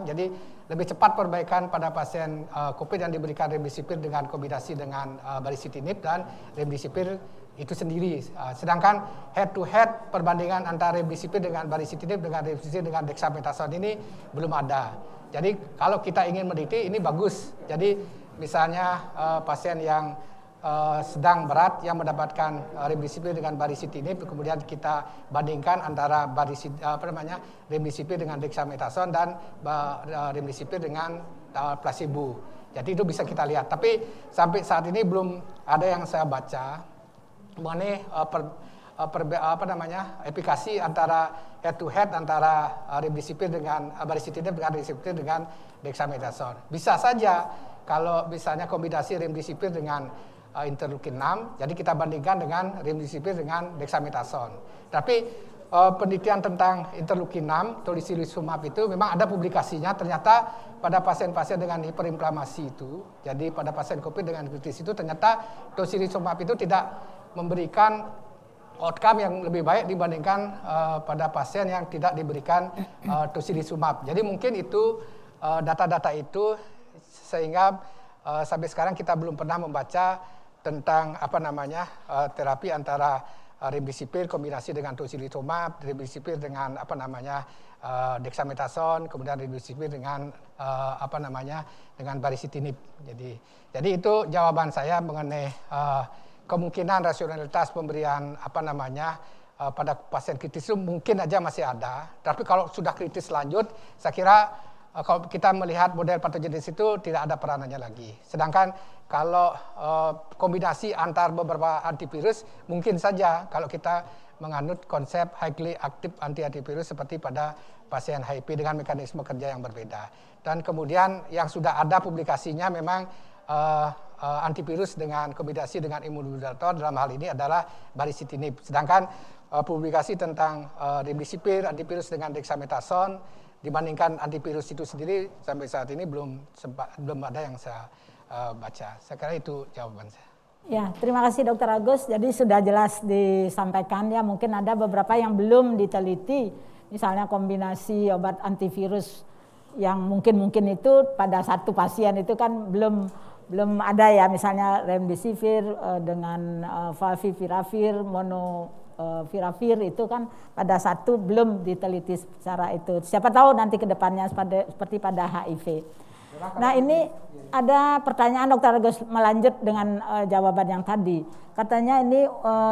jadi lebih cepat perbaikan pada pasien COVID yang diberikan remdesivir dengan kombinasi dengan baricitinib dan remdesivir itu sendiri. Sedangkan head to head perbandingan antara remdesivir dengan baricitinib dengan remdesivir dengan dexamethasone ini belum ada. Jadi kalau kita ingin meneliti ini bagus. Jadi misalnya pasien yang sedang berat yang mendapatkan remdesivir dengan baricitinib, kemudian kita bandingkan antara remdesivir dengan dexamethasone dan remdesivir dengan placebo. Jadi itu bisa kita lihat. Tapi sampai saat ini belum ada yang saya baca mengenai efikasi antara head to head antara remdesivir dengan baricitinib dengan remdesivir dengan dexamethasone. Bisa saja kalau misalnya kombinasi remdesivir dengan interleukin 6, jadi kita bandingkan dengan remdesivir dengan dexamethasone. Tapi penelitian tentang interleukin 6, tocilizumab itu memang ada publikasinya. Ternyata pada pasien-pasien dengan hiperinflamasi itu, jadi pada pasien COVID dengan kritis itu ternyata tocilizumab itu tidak memberikan outcome yang lebih baik dibandingkan pada pasien yang tidak diberikan tocilizumab. Jadi mungkin itu data-data itu sehingga sampai sekarang kita belum pernah membaca tentang terapi antara remdesivir kombinasi dengan tocilizumab, remdesivir dengan dexamethasone, kemudian remdesivir dengan dengan baricitinib. Jadi itu jawaban saya mengenai kemungkinan rasionalitas pemberian pada pasien kritis itu mungkin aja masih ada. Tapi kalau sudah kritis lanjut, saya kira kalau kita melihat model patogenis itu tidak ada peranannya lagi. Sedangkan kalau kombinasi antar beberapa antivirus mungkin saja kalau kita menganut konsep highly active antivirus seperti pada pasien HIV dengan mekanisme kerja yang berbeda. Dan kemudian yang sudah ada publikasinya memang antivirus dengan kombinasi dengan imunomodulator dalam hal ini adalah baricitinib. Sedangkan publikasi tentang remdesivir antivirus dengan dexamethasone dibandingkan antivirus itu sendiri sampai saat ini belum ada yang saya baca. Saya kira itu jawaban saya. Ya, terima kasih Dr. Agus. Jadi sudah jelas disampaikan ya, mungkin ada beberapa yang belum diteliti. Misalnya kombinasi obat antivirus yang mungkin itu pada satu pasien itu kan belum ada ya, misalnya remdesivir dengan favipiravir molnupiravir itu kan pada satu belum diteliti secara itu. Siapa tahu nanti ke depannya seperti pada HIV. Nah ini ada pertanyaan Dr. Agus melanjut dengan jawaban yang tadi. Katanya ini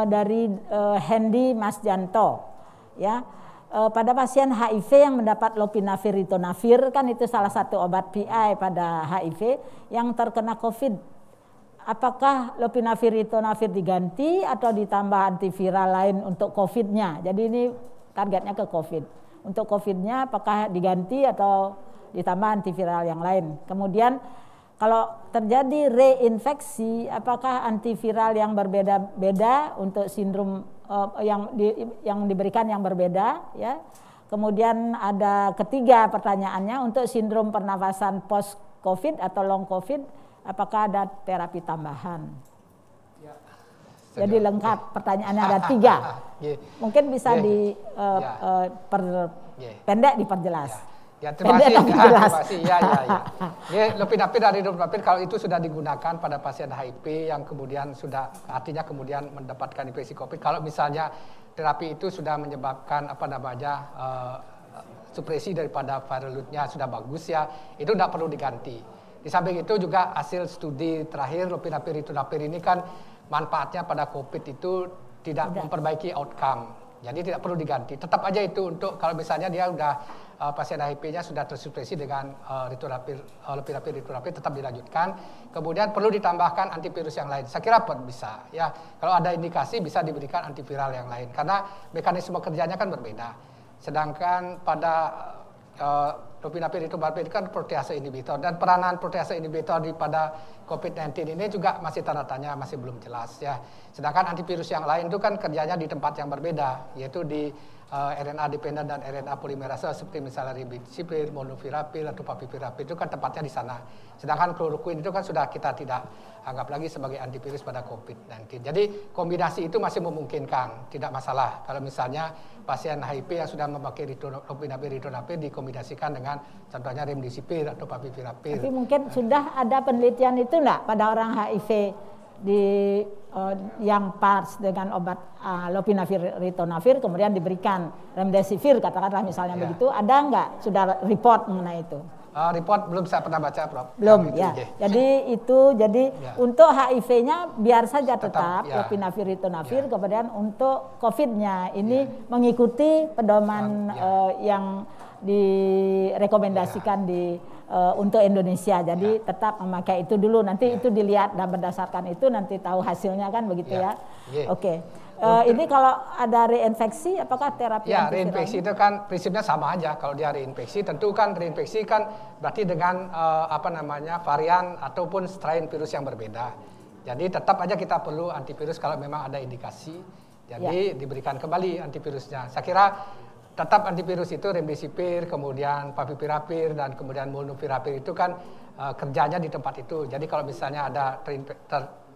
dari Hendy Mas Janto, ya. Pada pasien HIV yang mendapat lopinavir ritonavir, kan itu salah satu obat PI pada HIV yang terkena COVID. Apakah lopinavir ritonavir diganti atau ditambah antiviral lain untuk COVID-nya? Jadi ini targetnya ke COVID. Untuk COVID-nya apakah diganti atau ditambah antiviral yang lain? Kemudian kalau terjadi reinfeksi, apakah antiviral yang berbeda-beda untuk sindrom yang diberikan yang berbeda, ya. Kemudian ada ketiga pertanyaannya, untuk sindrom pernafasan post COVID atau long COVID, apakah ada terapi tambahan? Ya. Jadi lengkap, pertanyaannya ada 3. Mungkin bisa pendek diperjelas. Ya, terima kasih. Ya. Lopinavir dan ritonavir kalau itu sudah digunakan pada pasien HIV yang kemudian sudah artinya kemudian mendapatkan infeksi COVID. Kalau misalnya terapi itu sudah menyebabkan supresi daripada viral load-nya sudah bagus ya, itu tidak perlu diganti. Di samping itu juga hasil studi terakhir lopinavir ritonavir ini kan manfaatnya pada COVID itu tidak memperbaiki outcome. Jadi tidak perlu diganti. Tetap aja itu untuk kalau misalnya dia udah pasien HIV-nya sudah tersupresi dengan lopinavir ritonavir tetap dilanjutkan. Kemudian perlu ditambahkan antivirus yang lain. Saya kira bisa ya. Kalau ada indikasi bisa diberikan antiviral yang lain karena mekanisme kerjanya kan berbeda. Sedangkan pada lopinavir ritonavir itu kan protease inhibitor dan peranan protease inhibitor pada COVID-19 ini juga masih tanda tanya, masih belum jelas ya. Sedangkan antivirus yang lain itu kan kerjanya di tempat yang berbeda, yaitu di RNA dependent dan RNA polimerase seperti misalnya remdesivir, molnupiravir atau favipiravir itu kan tempatnya di sana. Sedangkan chloroquine itu kan sudah kita tidak anggap lagi sebagai antivirus pada COVID-19. Jadi kombinasi itu masih memungkinkan, tidak masalah. Kalau misalnya pasien HIV yang sudah memakai lopinavir ritonavir dikombinasikan dengan contohnya remdesivir atau favipiravir. Tapi mungkin sudah ada penelitian itu enggak pada orang HIV yang pas dengan obat lopinavir ritonavir kemudian diberikan remdesivir katakanlah misalnya begitu, ada enggak sudah report mengenai itu? Report belum saya pernah baca, Prof. Belum ya. Jadi untuk HIV-nya biar saja tetap lopinavir ritonavir, kemudian untuk COVID-nya ini mengikuti pedoman yang direkomendasikan untuk Indonesia. Jadi tetap memakai itu dulu. Nanti itu dilihat dan berdasarkan itu nanti tahu hasilnya kan begitu ya. Oke. Ini kalau ada reinfeksi, apakah terapi? Ya, reinfeksi itu kan prinsipnya sama aja. Kalau dia reinfeksi, tentu kan reinfeksi kan berarti dengan varian ataupun strain virus yang berbeda. Jadi tetap aja kita perlu antivirus kalau memang ada indikasi. Jadi diberikan kembali antivirusnya. Saya kira tetap antivirus itu remdesivir, kemudian favipiravir dan kemudian molnupiravir itu kan kerjanya di tempat itu. Jadi kalau misalnya ada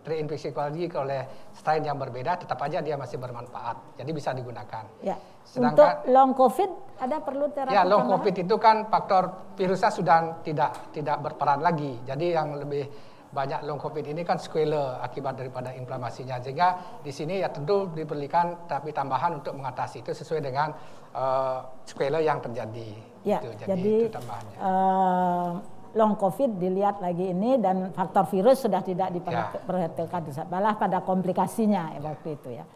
terinfeksi lagi oleh strain yang berbeda, tetap aja dia masih bermanfaat. Jadi bisa digunakan. Ya. Sedangkan untuk long COVID ada perlu terapi? Ya, long COVID itu kan faktor virusnya sudah tidak berperan lagi. Jadi yang lebih banyak long COVID ini kan sequelae akibat daripada inflamasinya. Sehingga di sini ya tentu diberikan terapi tambahan untuk mengatasi itu sesuai dengan sequelae yang terjadi. Ya, jadi itu tambahannya. Long COVID dilihat lagi ini dan faktor virus sudah tidak diperhatikan, malah pada komplikasinya waktu itu ya.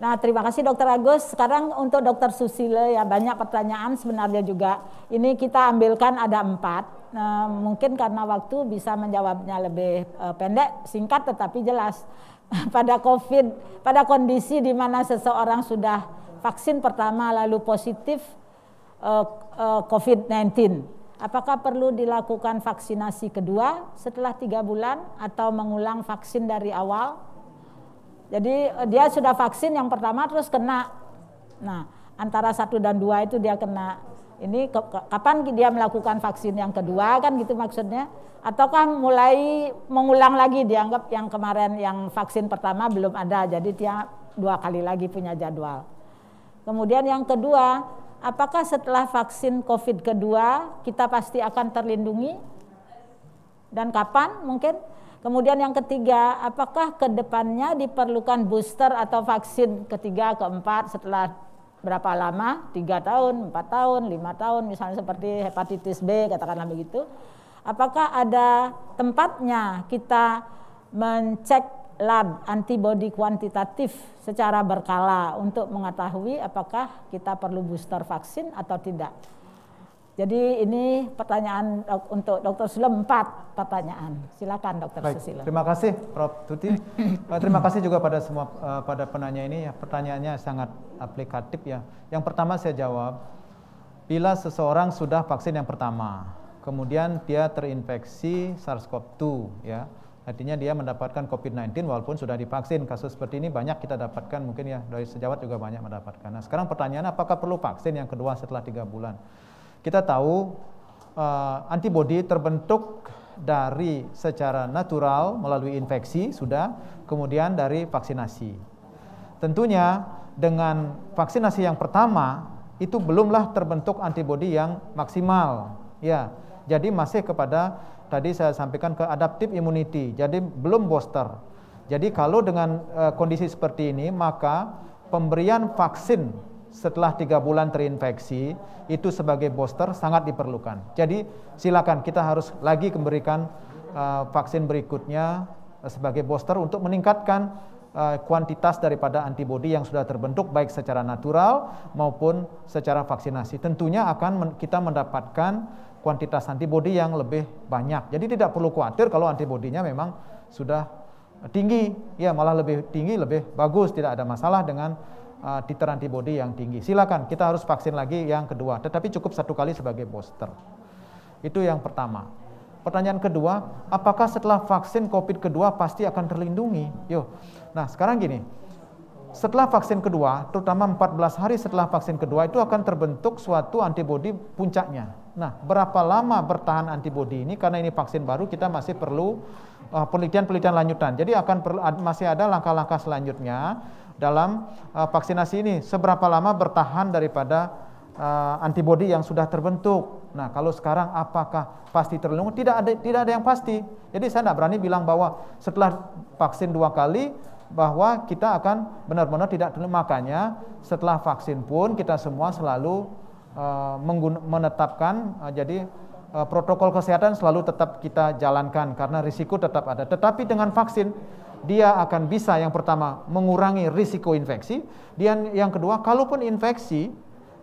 Nah, terima kasih Dr. Agus. Sekarang untuk Dr. Susilo ya, banyak pertanyaan sebenarnya juga. Ini kita ambilkan ada 4. Nah, mungkin karena waktu bisa menjawabnya lebih pendek, singkat tetapi jelas. Pada COVID, pada kondisi di mana seseorang sudah vaksin pertama lalu positif COVID-19. Apakah perlu dilakukan vaksinasi kedua setelah 3 bulan atau mengulang vaksin dari awal? Jadi dia sudah vaksin yang pertama terus kena. Nah, antara 1 dan 2 itu dia kena. Ini kapan dia melakukan vaksin yang kedua kan gitu maksudnya? Ataukah mulai mengulang lagi, dianggap yang kemarin yang vaksin pertama belum ada, jadi dia 2 kali lagi punya jadwal. Kemudian yang kedua, apakah setelah vaksin COVID kedua kita pasti akan terlindungi? Dan kapan mungkin? Kemudian yang ketiga, apakah ke depannya diperlukan booster atau vaksin ketiga, keempat setelah berapa lama? 3 tahun, 4 tahun, 5 tahun, misalnya seperti hepatitis B, katakanlah begitu. Apakah ada tempatnya kita mencek lab antibodi kuantitatif secara berkala untuk mengetahui apakah kita perlu booster vaksin atau tidak? Jadi ini pertanyaan untuk Dr. Susilo, 4 pertanyaan. Silakan Dr. Baik, Susilo. terima kasih Prof. Tuti. Terima kasih juga pada semua pada penanya ini ya. Pertanyaannya sangat aplikatif ya. Yang pertama saya jawab, bila seseorang sudah vaksin yang pertama, kemudian dia terinfeksi SARS-CoV-2 ya. Artinya dia mendapatkan COVID-19 walaupun sudah divaksin. Kasus seperti ini banyak kita dapatkan, mungkin ya dari sejawat juga banyak mendapatkan. Nah, sekarang pertanyaannya apakah perlu vaksin yang kedua setelah 3 bulan? Kita tahu antibodi terbentuk dari secara natural melalui infeksi sudah, kemudian dari vaksinasi. Tentunya dengan vaksinasi yang pertama itu belumlah terbentuk antibodi yang maksimal. Ya, jadi masih kepada tadi saya sampaikan ke adaptive immunity. Jadi belum booster. Jadi kalau dengan kondisi seperti ini maka pemberian vaksin setelah 3 bulan terinfeksi itu sebagai booster sangat diperlukan. Jadi silakan kita harus lagi memberikan vaksin berikutnya sebagai booster untuk meningkatkan kuantitas daripada antibodi yang sudah terbentuk baik secara natural maupun secara vaksinasi. Tentunya akan kita mendapatkan kuantitas antibodi yang lebih banyak. Jadi tidak perlu khawatir kalau antibodinya memang sudah tinggi, ya malah lebih tinggi lebih bagus, tidak ada masalah dengan titer antibodi yang tinggi. Silakan, kita harus vaksin lagi yang kedua, tetapi cukup 1 kali sebagai booster. Itu yang pertama. Pertanyaan kedua, apakah setelah vaksin COVID kedua pasti akan terlindungi? Nah sekarang gini, setelah vaksin kedua, terutama 14 hari setelah vaksin kedua itu akan terbentuk suatu antibodi puncaknya. Nah, berapa lama bertahan antibodi ini? Karena ini vaksin baru, kita masih perlu penelitian-penelitian lanjutan. Jadi masih ada langkah-langkah selanjutnya dalam vaksinasi ini. Seberapa lama bertahan daripada antibodi yang sudah terbentuk. Nah, kalau sekarang apakah pasti terlindungi? Tidak ada yang pasti. Jadi saya tidak berani bilang bahwa setelah vaksin 2 kali bahwa kita akan benar-benar tidak terlindungi. Makanya setelah vaksin pun kita semua selalu menetapkan jadi protokol kesehatan selalu tetap kita jalankan karena risiko tetap ada. Tetapi dengan vaksin dia akan bisa yang pertama mengurangi risiko infeksi, dan yang kedua kalaupun infeksi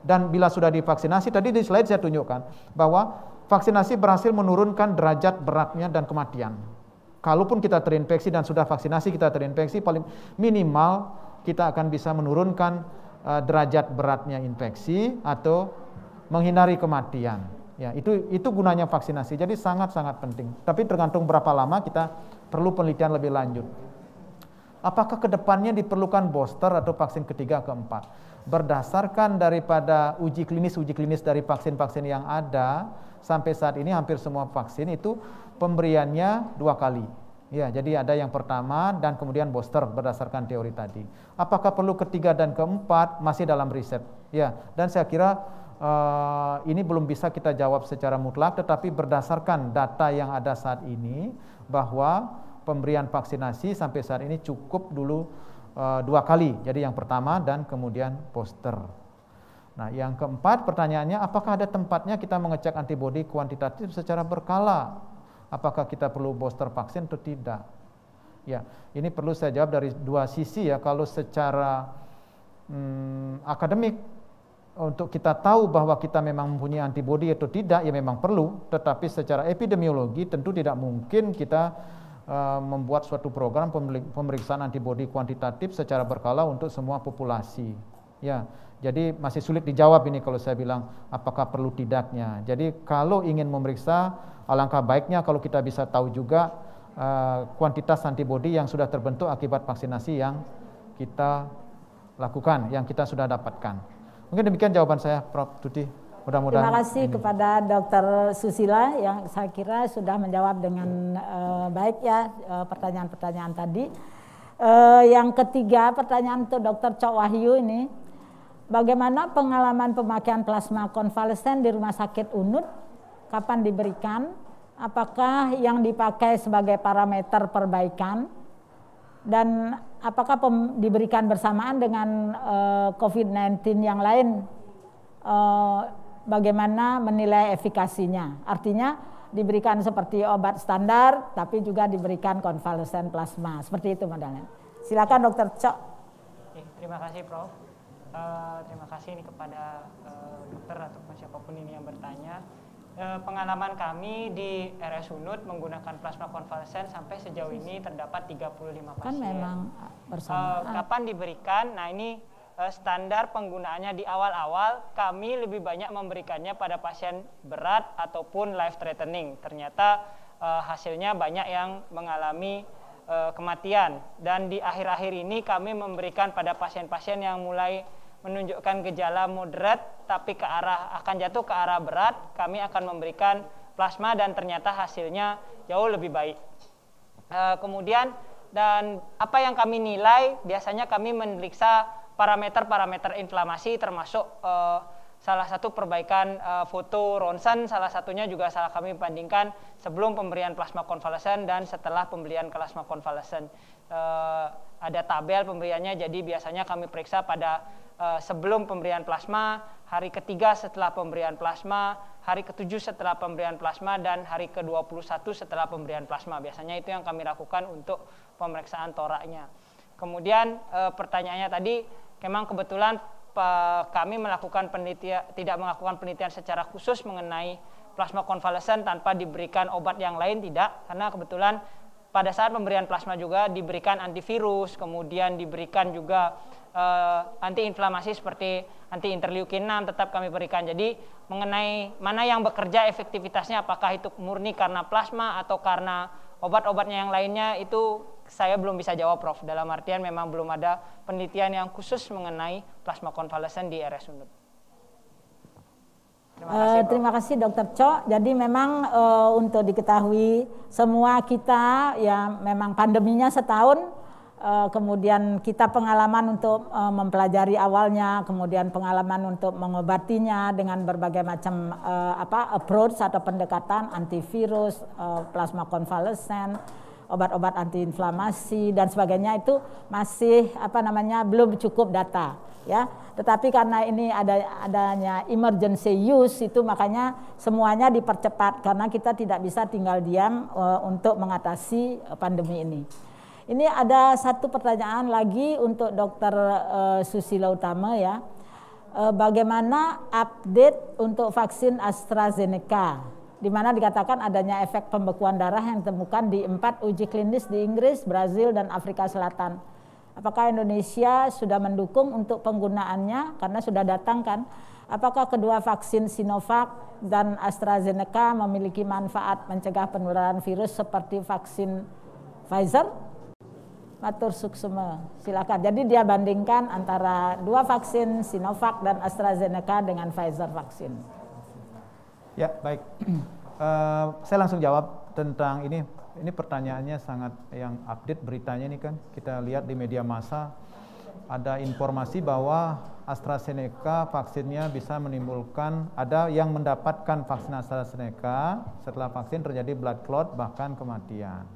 dan bila sudah divaksinasi, tadi di slide saya tunjukkan bahwa vaksinasi berhasil menurunkan derajat beratnya dan kematian. Kalaupun kita terinfeksi dan sudah vaksinasi kita terinfeksi, paling minimal kita akan bisa menurunkan derajat beratnya infeksi atau menghindari kematian. Ya, itu gunanya vaksinasi. Jadi sangat-sangat penting. Tapi tergantung berapa lama kita perlu penelitian lebih lanjut. Apakah kedepannya diperlukan booster atau vaksin ketiga, keempat? Berdasarkan daripada uji klinis dari vaksin-vaksin yang ada sampai saat ini hampir semua vaksin itu pemberiannya 2 kali. Ya, jadi ada yang pertama dan kemudian booster berdasarkan teori tadi. Apakah perlu ketiga dan keempat? Masih dalam riset. Ya, dan saya kira ini belum bisa kita jawab secara mutlak, tetapi berdasarkan data yang ada saat ini bahwa pemberian vaksinasi sampai saat ini cukup dulu 2 kali. Jadi yang pertama dan kemudian booster. Nah, yang keempat pertanyaannya, apakah ada tempatnya kita mengecek antibodi kuantitatif secara berkala? Apakah kita perlu booster vaksin atau tidak? Ya, ini perlu saya jawab dari 2 sisi ya. Kalau secara akademik untuk kita tahu bahwa kita memang mempunyai antibodi atau tidak, ya memang perlu. Tetapi secara epidemiologi tentu tidak mungkin kita membuat suatu program pemeriksaan antibodi kuantitatif secara berkala untuk semua populasi. Ya, jadi masih sulit dijawab ini kalau saya bilang apakah perlu tidaknya. Jadi kalau ingin memeriksa, alangkah baiknya kalau kita bisa tahu juga kuantitas antibodi yang sudah terbentuk akibat vaksinasi yang kita lakukan, yang kita sudah dapatkan. Mungkin demikian jawaban saya, Prof. Tuti. Mudah-mudahan. Terima kasih kepada Dr. Susila yang saya kira sudah menjawab dengan baik ya pertanyaan-pertanyaan tadi. Yang ketiga pertanyaan untuk Dr. Cok Wahyu ini, bagaimana pengalaman pemakaian plasma konvalesen di Rumah Sakit Unut? Kapan diberikan? apakah yang dipakai sebagai parameter perbaikan dan apakah diberikan bersamaan dengan COVID-19 yang lain, bagaimana menilai efikasinya. Artinya diberikan seperti obat standar tapi juga diberikan konvalesen plasma, seperti itu modelnya. Silakan Dr. Cok. Terima kasih Prof. Terima kasih ini kepada dokter ataupun siapapun ini yang bertanya. Pengalaman kami di RS Unut menggunakan plasma konvalesen sampai sejauh ini terdapat 35 pasien. Kan memang bersamaan. Kapan diberikan? Nah ini standar penggunaannya di awal-awal kami lebih banyak memberikannya pada pasien berat ataupun life threatening. Ternyata hasilnya banyak yang mengalami kematian, dan di akhir-akhir ini kami memberikan pada pasien-pasien yang mulai menunjukkan gejala moderat tapi akan jatuh ke arah berat, kami akan memberikan plasma dan ternyata hasilnya jauh lebih baik. Kemudian dan apa yang kami nilai, biasanya kami memeriksa parameter-parameter inflamasi termasuk salah satu perbaikan foto ronsen, salah satunya juga salah kami bandingkan sebelum pemberian plasma konvalesen dan setelah pemberian plasma konvalesen. Ada tabel pemberiannya, jadi biasanya kami periksa pada sebelum pemberian plasma, hari ketiga setelah pemberian plasma, hari ke-7 setelah pemberian plasma, dan hari ke-21 setelah pemberian plasma. Biasanya itu yang kami lakukan untuk pemeriksaan toraknya. Kemudian pertanyaannya tadi, memang kebetulan kami tidak melakukan penelitian secara khusus mengenai plasma konvalesen tanpa diberikan obat yang lain, tidak, karena kebetulan pada saat pemberian plasma juga diberikan antivirus, kemudian diberikan juga antiinflamasi seperti anti interleukin 6 tetap kami berikan. Jadi mengenai mana yang bekerja efektivitasnya, apakah itu murni karena plasma atau karena obat-obatnya yang lainnya, itu saya belum bisa jawab Prof. Dalam artian memang belum ada penelitian yang khusus mengenai plasma konvalesen di RS Unut. Terima kasih Dr. Cok. Jadi memang untuk diketahui semua kita ya memang pandeminya setahun, kemudian kita pengalaman untuk mempelajari awalnya, kemudian pengalaman untuk mengobatinya dengan berbagai macam approach atau pendekatan, antivirus, plasma konvalesen, obat-obat antiinflamasi dan sebagainya, itu masih belum cukup data ya. Tetapi karena ini adanya emergency use, itu makanya semuanya dipercepat karena kita tidak bisa tinggal diam untuk mengatasi pandemi ini. Ini ada satu pertanyaan lagi untuk Dr. Susilo Utama ya. Bagaimana update untuk vaksin AstraZeneca, di mana dikatakan adanya efek pembekuan darah yang ditemukan di 4 uji klinis di Inggris, Brazil, dan Afrika Selatan. Apakah Indonesia sudah mendukung untuk penggunaannya karena sudah datang kan? Apakah kedua vaksin Sinovac dan AstraZeneca memiliki manfaat mencegah penularan virus seperti vaksin Pfizer? Matur suksema, silakan. Jadi dia bandingkan antara dua vaksin Sinovac dan AstraZeneca dengan Pfizer vaksin. Ya, baik. Saya langsung jawab tentang ini. Ini pertanyaannya sangat yang update beritanya ini kan. Kita lihat di media massa ada informasi bahwa AstraZeneca vaksinnya bisa menimbulkan, ada yang mendapatkan vaksin AstraZeneca setelah vaksin terjadi blood clot bahkan kematian.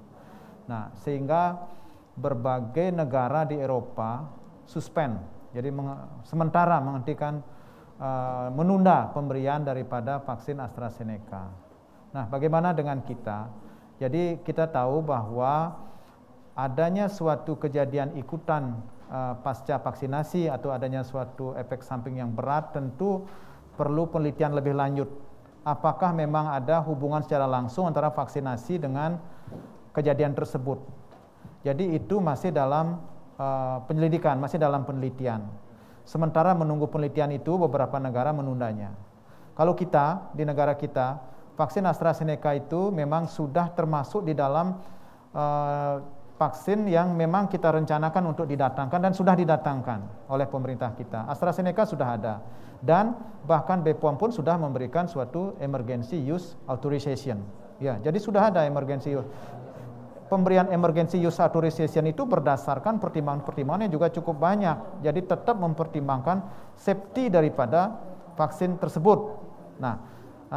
Nah, sehingga berbagai negara di Eropa suspend, jadi sementara menghentikan, menunda pemberian daripada vaksin AstraZeneca. Nah, bagaimana dengan kita? Jadi kita tahu bahwa adanya suatu kejadian ikutan pasca vaksinasi atau adanya suatu efek samping yang berat tentu perlu penelitian lebih lanjut. Apakah memang ada hubungan secara langsung antara vaksinasi dengan kejadian tersebut? Jadi itu masih dalam penyelidikan, masih dalam penelitian. Sementara menunggu penelitian itu, beberapa negara menundanya. Kalau kita, di negara kita, vaksin AstraZeneca itu memang sudah termasuk di dalam vaksin yang memang kita rencanakan untuk didatangkan dan sudah didatangkan oleh pemerintah kita. AstraZeneca sudah ada. Dan bahkan BPOM pun sudah memberikan suatu emergency use authorization. Ya, jadi sudah ada emergency use. Pemberian emergency use authorization itu berdasarkan pertimbangan-pertimbangan yang juga cukup banyak. Jadi tetap mempertimbangkan safety daripada vaksin tersebut. Nah,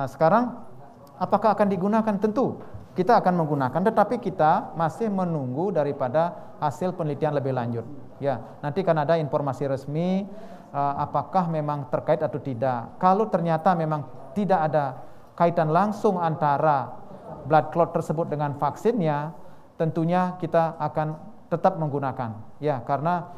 sekarang apakah akan digunakan? Tentu kita akan menggunakan, tetapi kita masih menunggu daripada hasil penelitian lebih lanjut. Ya, nanti kan ada informasi resmi apakah memang terkait atau tidak. Kalau ternyata memang tidak ada kaitan langsung antara blood clot tersebut dengan vaksinnya, tentunya kita akan tetap menggunakan. Ya, karena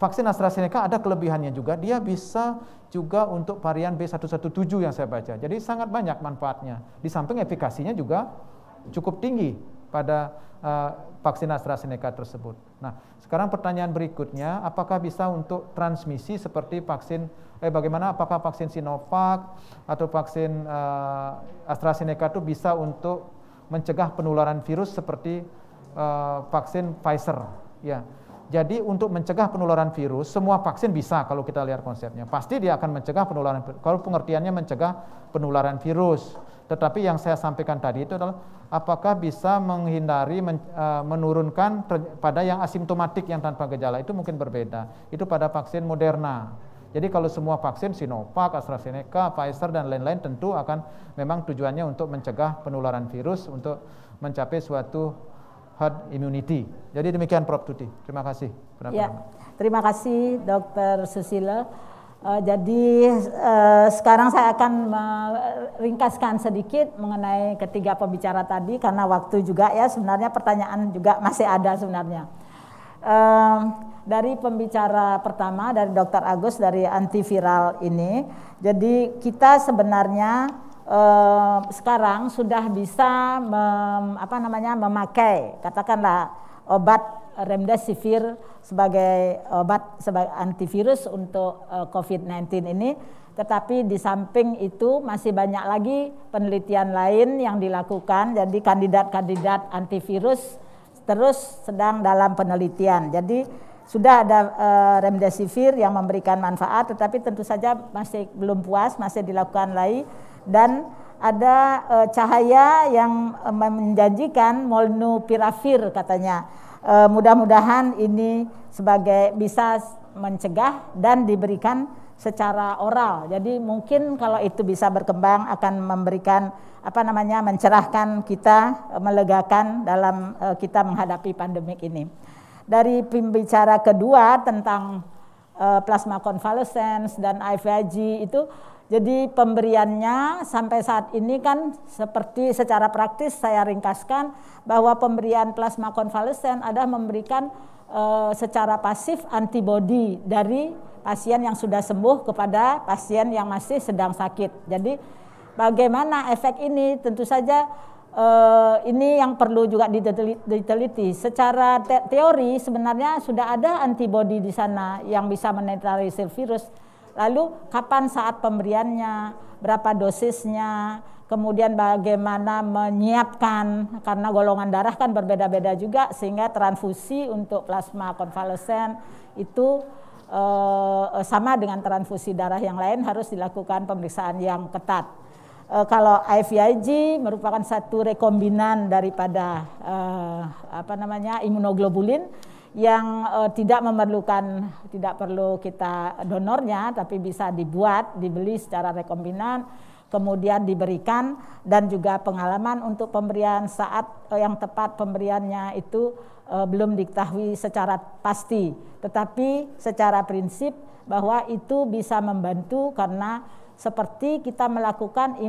vaksin AstraZeneca ada kelebihannya juga, dia bisa juga untuk varian B117 yang saya baca. Jadi sangat banyak manfaatnya. Di samping efikasinya juga cukup tinggi pada vaksin AstraZeneca tersebut. Nah, sekarang pertanyaan berikutnya, apakah bisa untuk transmisi seperti vaksin, bagaimana apakah vaksin Sinovac atau vaksin AstraZeneca itu bisa untuk mencegah penularan virus seperti vaksin Pfizer? Ya. Jadi untuk mencegah penularan virus, semua vaksin bisa kalau kita lihat konsepnya. Pasti dia akan mencegah penularan virus, kalau pengertiannya mencegah penularan virus. Tetapi yang saya sampaikan tadi itu adalah apakah bisa menghindari, menurunkan pada yang asimptomatik yang tanpa gejala, itu mungkin berbeda. Itu pada vaksin Moderna. Jadi kalau semua vaksin Sinovac, AstraZeneca, Pfizer dan lain-lain tentu akan memang tujuannya untuk mencegah penularan virus, untuk mencapai suatu herd immunity. Jadi demikian Prof. Tuti. Terima kasih. Ya, terima kasih Dr. Susilo. Jadi sekarang saya akan meringkaskan sedikit mengenai ketiga pembicara tadi karena waktu juga ya, sebenarnya pertanyaan juga masih ada sebenarnya. Dari pembicara pertama dari Dr. Agus dari antiviral ini, jadi kita sebenarnya sekarang sudah bisa memakai katakanlah obat remdesivir sebagai obat sebagai antivirus untuk COVID-19 ini, tetapi di samping itu masih banyak lagi penelitian lain yang dilakukan. Jadi kandidat-kandidat antivirus terus sedang dalam penelitian. Jadi sudah ada remdesivir yang memberikan manfaat, tetapi tentu saja masih belum puas, masih dilakukan lagi. Dan ada cahaya yang menjanjikan molnupiravir katanya. Mudah-mudahan ini sebagai bisa mencegah dan diberikan secara oral. Jadi mungkin kalau itu bisa berkembang akan memberikan mencerahkan kita, melegakan dalam kita menghadapi pandemik ini. Dari pembicara kedua tentang plasma convalescence dan IVIG itu, jadi pemberiannya sampai saat ini kan seperti secara praktis saya ringkaskan bahwa pemberian plasma konvalesen adalah memberikan secara pasif antibodi dari pasien yang sudah sembuh kepada pasien yang masih sedang sakit. Jadi bagaimana efek ini tentu saja ini yang perlu juga diteliti. Secara teori sebenarnya sudah ada antibodi di sana yang bisa menetralisir virus. Lalu kapan saat pemberiannya, berapa dosisnya, kemudian bagaimana menyiapkan, karena golongan darah kan berbeda-beda juga, sehingga transfusi untuk plasma konvalesen itu sama dengan transfusi darah yang lain harus dilakukan pemeriksaan yang ketat. Kalau IVIG merupakan satu rekombinan daripada imunoglobulin yang tidak perlu kita donornya, tapi bisa dibeli secara rekombinan, kemudian diberikan, dan juga pengalaman untuk pemberian saat yang tepat pemberiannya itu belum diketahui secara pasti, tetapi secara prinsip bahwa itu bisa membantu karena seperti kita melakukan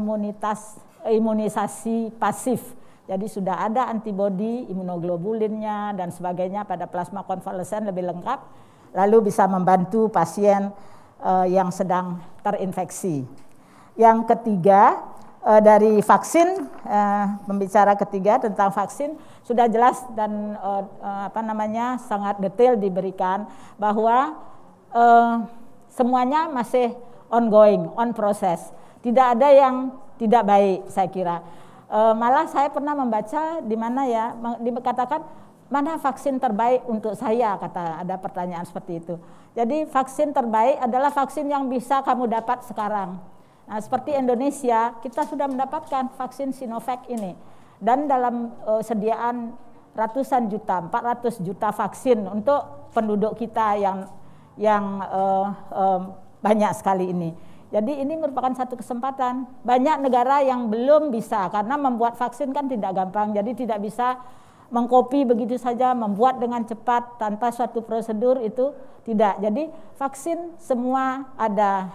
imunisasi pasif. Jadi sudah ada antibodi, imunoglobulinnya dan sebagainya pada plasma konvalesen lebih lengkap, lalu bisa membantu pasien yang sedang terinfeksi. Yang ketiga dari vaksin, pembicara ketiga tentang vaksin sudah jelas dan sangat detail diberikan bahwa semuanya masih ongoing, on proses. Tidak ada yang tidak baik, saya kira. Malah saya pernah membaca di mana ya dikatakan mana vaksin terbaik untuk saya, ada pertanyaan seperti itu. Jadi vaksin terbaik adalah vaksin yang bisa kamu dapat sekarang. Nah, seperti Indonesia kita sudah mendapatkan vaksin Sinovac ini, dan dalam sediaan ratusan juta, 400 juta vaksin untuk penduduk kita yang banyak sekali ini. Jadi ini merupakan satu kesempatan. Banyak negara yang belum bisa karena membuat vaksin kan tidak gampang. Jadi tidak bisa mengcopy begitu saja, membuat dengan cepat tanpa suatu prosedur, itu tidak. Jadi vaksin semua ada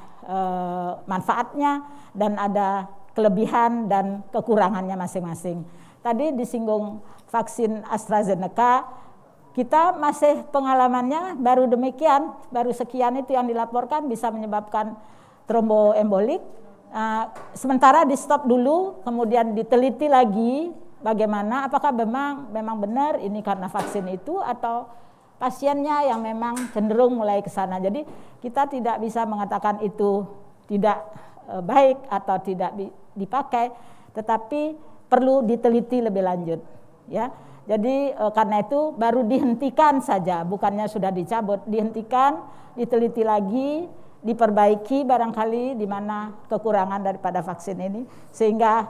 manfaatnya dan ada kelebihan dan kekurangannya masing-masing. Tadi disinggung vaksin AstraZeneca, kita masih pengalamannya baru demikian, baru sekian itu yang dilaporkan bisa menyebabkan tromboembolik. Sementara di stop dulu, kemudian diteliti lagi bagaimana, apakah memang benar ini karena vaksin itu atau pasiennya yang memang cenderung mulai ke sana. Jadi kita tidak bisa mengatakan itu tidak baik atau tidak dipakai, tetapi perlu diteliti lebih lanjut, ya. Jadi karena itu baru dihentikan saja, bukannya sudah dicabut, dihentikan, diteliti lagi, diperbaiki barangkali di mana kekurangan daripada vaksin ini, sehingga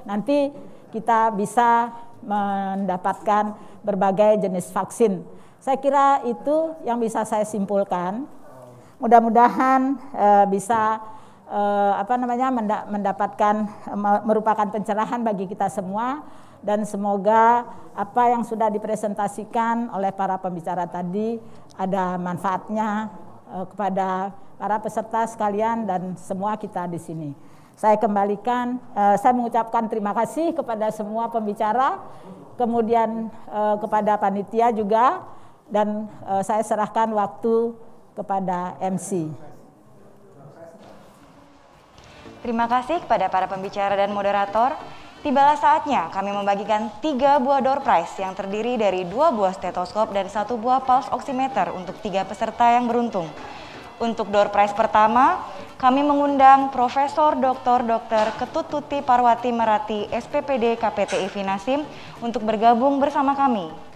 nanti kita bisa mendapatkan berbagai jenis vaksin. Saya kira itu yang bisa saya simpulkan. Mudah-mudahan bisa mendapatkan merupakan pencerahan bagi kita semua, dan semoga apa yang sudah dipresentasikan oleh para pembicara tadi ada manfaatnya kepada para peserta sekalian dan semua kita di sini. Saya kembalikan, saya mengucapkan terima kasih kepada semua pembicara, kemudian kepada panitia juga, dan saya serahkan waktu kepada MC. Terima kasih kepada para pembicara dan moderator. Tibalah saatnya kami membagikan 3 buah door prize yang terdiri dari 2 buah stetoskop dan 1 buah pulse oximeter untuk 3 peserta yang beruntung. Untuk door prize pertama, kami mengundang Profesor Dr. Ketut Tuti Parwati Merati, SPPD KPTI Finasim untuk bergabung bersama kami.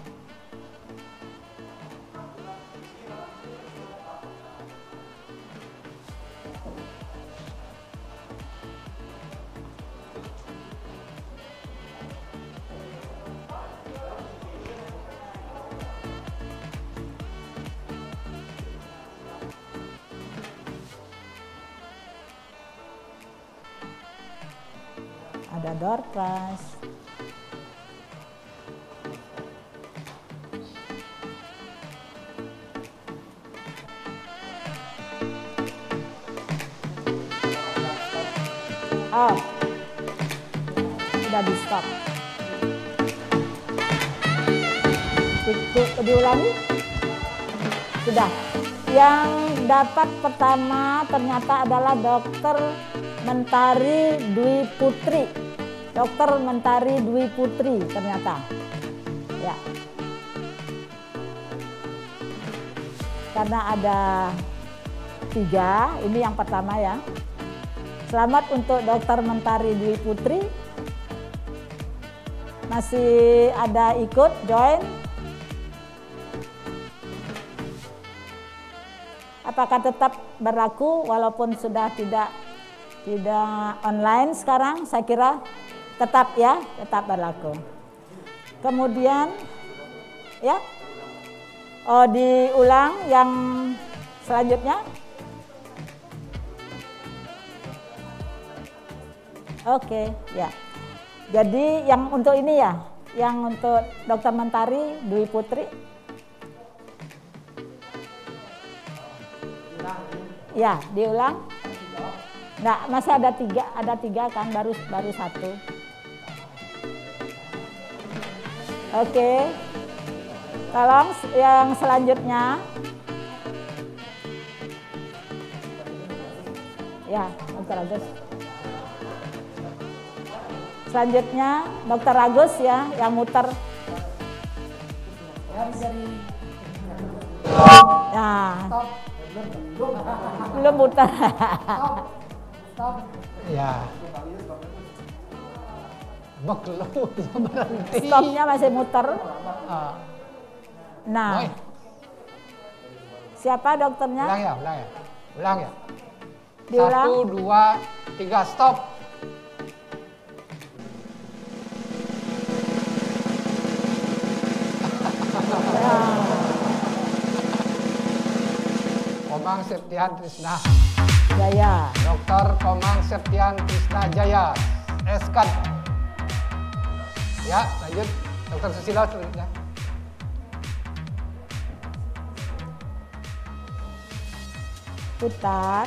Ada door prize. Oh, sudah di stop. Diulangi? Sudah. Yang dapat pertama ternyata adalah Dr. Mentari Dwi Putri. Dr. Mentari Dwi Putri ternyata. Ya. Karena ada 3, ini yang pertama ya. Selamat untuk Dr. Mentari Dwi Putri. Masih ada ikut join? Apakah tetap berlaku walaupun sudah tidak online sekarang? Saya kira tetap ya, tetap berlaku. Kemudian ya, diulang yang selanjutnya. Oke, ya. Jadi yang untuk ini ya, yang untuk Dr. Mentari Dwi Putri. Ya, diulang. Nggak, masih ada 3 kan, baru 1. Oke. Tolong yang selanjutnya. Ya, Dr. Agus. Selanjutnya Dr. Agus ya, yang muter. Nah, belum muter. Ya. Berhenti. Stopnya masih muter. Nah, Oi. siapa dokternya? Ulang ya. Diulang. 1, 2, 3, stop. Omang Septian Trisna. Jaya. Dr. Komang Septian Krisna Jaya, Eskat. Ya, lanjut. Dr. Susilo selanjutnya. Putar.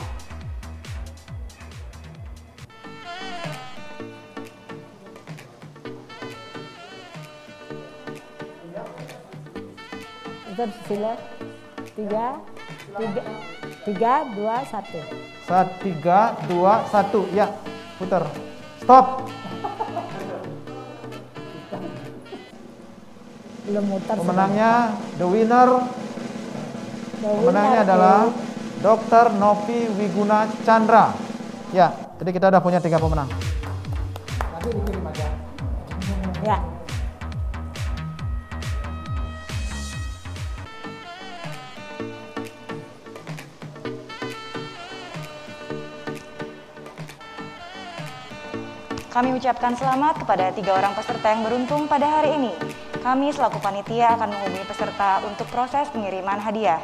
Dr. Susilo. 3, 2, 1. 3, 2, 1. Ya, putar. Stop. Belum mutar. Pemenangnya, the winner. Pemenangnya adalah Dr. Novi Wiguna Chandra. Ya, jadi kita udah punya 3 pemenang. Nanti dikirim aja. Ya. Kami ucapkan selamat kepada 3 orang peserta yang beruntung pada hari ini. Kami selaku panitia akan menghubungi peserta untuk proses pengiriman hadiah.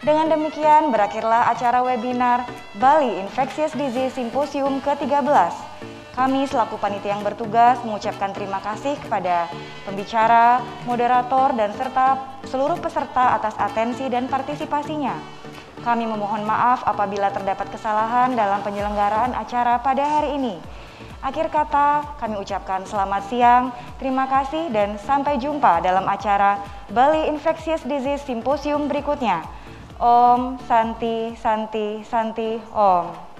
Dengan demikian berakhirlah acara webinar Bali Infectious Disease Symposium ke-13. Kami selaku panitia yang bertugas mengucapkan terima kasih kepada pembicara, moderator, dan serta seluruh peserta atas atensi dan partisipasinya. Kami memohon maaf apabila terdapat kesalahan dalam penyelenggaraan acara pada hari ini. Akhir kata, kami ucapkan selamat siang, terima kasih, dan sampai jumpa dalam acara Bali Infectious Disease Symposium berikutnya. Om Santi Santi Santi Om.